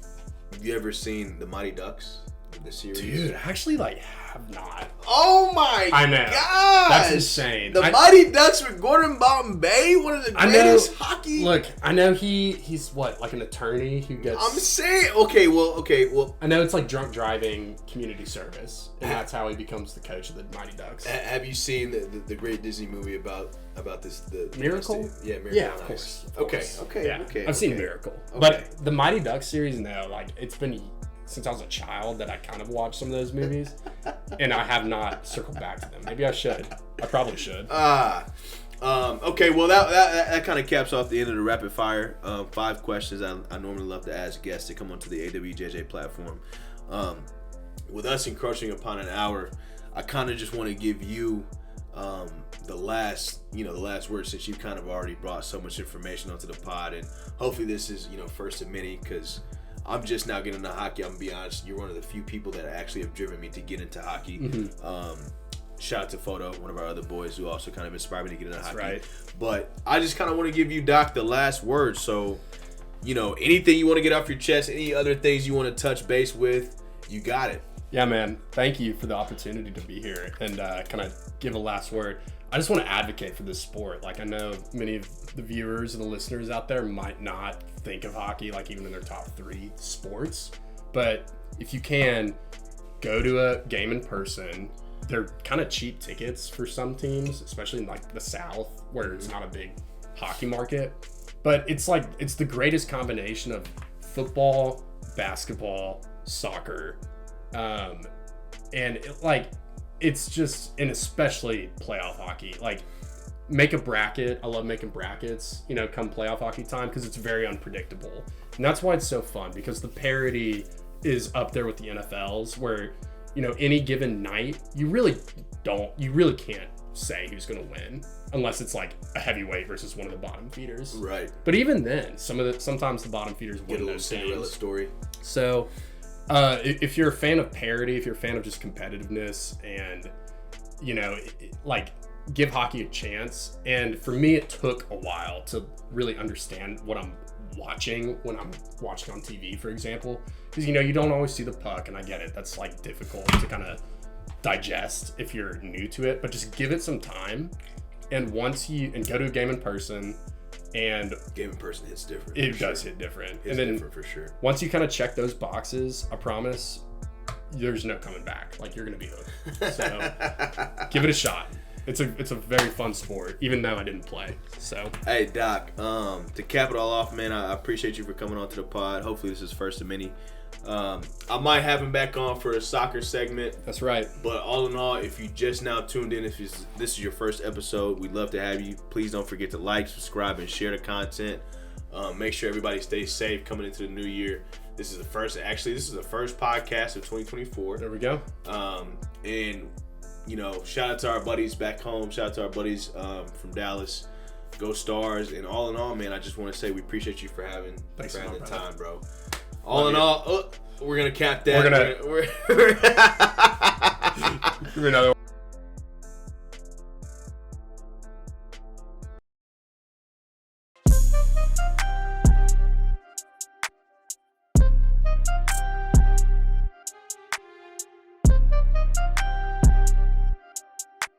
Speaker 2: Have you ever seen the Mighty Ducks? The series?
Speaker 3: Dude, actually, have not.
Speaker 2: Oh my
Speaker 3: I know.
Speaker 2: gosh!
Speaker 3: That's insane.
Speaker 2: The Mighty Ducks with Gordon Bombay, one of the greatest hockey.
Speaker 3: Look, I know he's what, like an attorney who gets.
Speaker 2: I'm saying, okay, well.
Speaker 3: I know it's like drunk driving community service, and that's how he becomes the coach of the Mighty Ducks.
Speaker 2: Have you seen the great Disney movie about this? The
Speaker 3: Miracle?
Speaker 2: Yeah, Miracle.
Speaker 3: Yeah, of course. Okay. I've seen Miracle, but the Mighty Ducks series, no, like it's been since I was a child that I kind of watched some of those movies, and I have not circled back to them. Maybe I should. I probably should.
Speaker 2: Okay, well that kind of caps off the end of the rapid fire. 5 questions I normally love to ask guests to come onto the AWJJ platform. With us encroaching upon an hour, I kind of just want to give you the last word, since you kind of already brought so much information onto the pod, and hopefully this is first of many, because I'm just now getting into hockey. I'm gonna be honest, you're one of the few people that actually have driven me to get into hockey. Mm-hmm. Shout out to Photo, one of our other boys, who also kind of inspired me to get into hockey.
Speaker 3: Right.
Speaker 2: But I just kind of want to give you, Doc, the last word. So, anything you want to get off your chest, any other things you want to touch base with, you got it.
Speaker 3: Yeah, man. Thank you for the opportunity to be here and kind of give a last word. I just want to advocate for this sport. Like, I know many of the viewers and the listeners out there might not think of hockey like even in their top 3 sports, but if you can, go to a game in person. They're kind of cheap tickets for some teams, especially in like the South, where it's not a big hockey market, but it's the greatest combination of football, basketball, soccer, and it's just, and especially playoff hockey. Like, make a bracket. I love making brackets, come playoff hockey time, because it's very unpredictable. And that's why it's so fun, because the parity is up there with the NFL's, where, any given night, you really can't say who's going to win, unless it's like a heavyweight versus one of the bottom feeders.
Speaker 2: Right.
Speaker 3: But even then, sometimes the bottom feeders win
Speaker 2: Get a little
Speaker 3: those
Speaker 2: Cinderella
Speaker 3: games.
Speaker 2: story.
Speaker 3: So, if you're a fan of parity, if you're a fan of just competitiveness, and give hockey a chance. And for me, it took a while to really understand what I'm watching when I'm watching on TV, for example, because you don't always see the puck, and I get it. That's difficult to kind of digest if you're new to it, but just give it some time. And once and go to a game in person, and
Speaker 2: game in person hits different.
Speaker 3: It does hit different.
Speaker 2: It's different for sure.
Speaker 3: Once you kind of check those boxes, I promise there's no coming back. Like, you're gonna be hooked. So give it a shot. It's a very fun sport, even though I didn't play. So
Speaker 2: hey Doc, to cap it all off, man, I appreciate you for coming on to the pod. Hopefully this is first of many. I might have him back on for a soccer segment.
Speaker 3: That's right.
Speaker 2: But all in all, if you just now tuned in, if this is your first episode, we'd love to have you. Please don't forget to like, subscribe, and share the content. Make sure everybody stays safe coming into the new year. This is the first podcast of 2024.
Speaker 3: There we go.
Speaker 2: And you know, shout out to our buddies back home. Shout out to our buddies from Dallas. Go Stars. And all in all, man, I just want to say we appreciate you for having the time, bro. All in all, we're going to cap that.
Speaker 3: We're another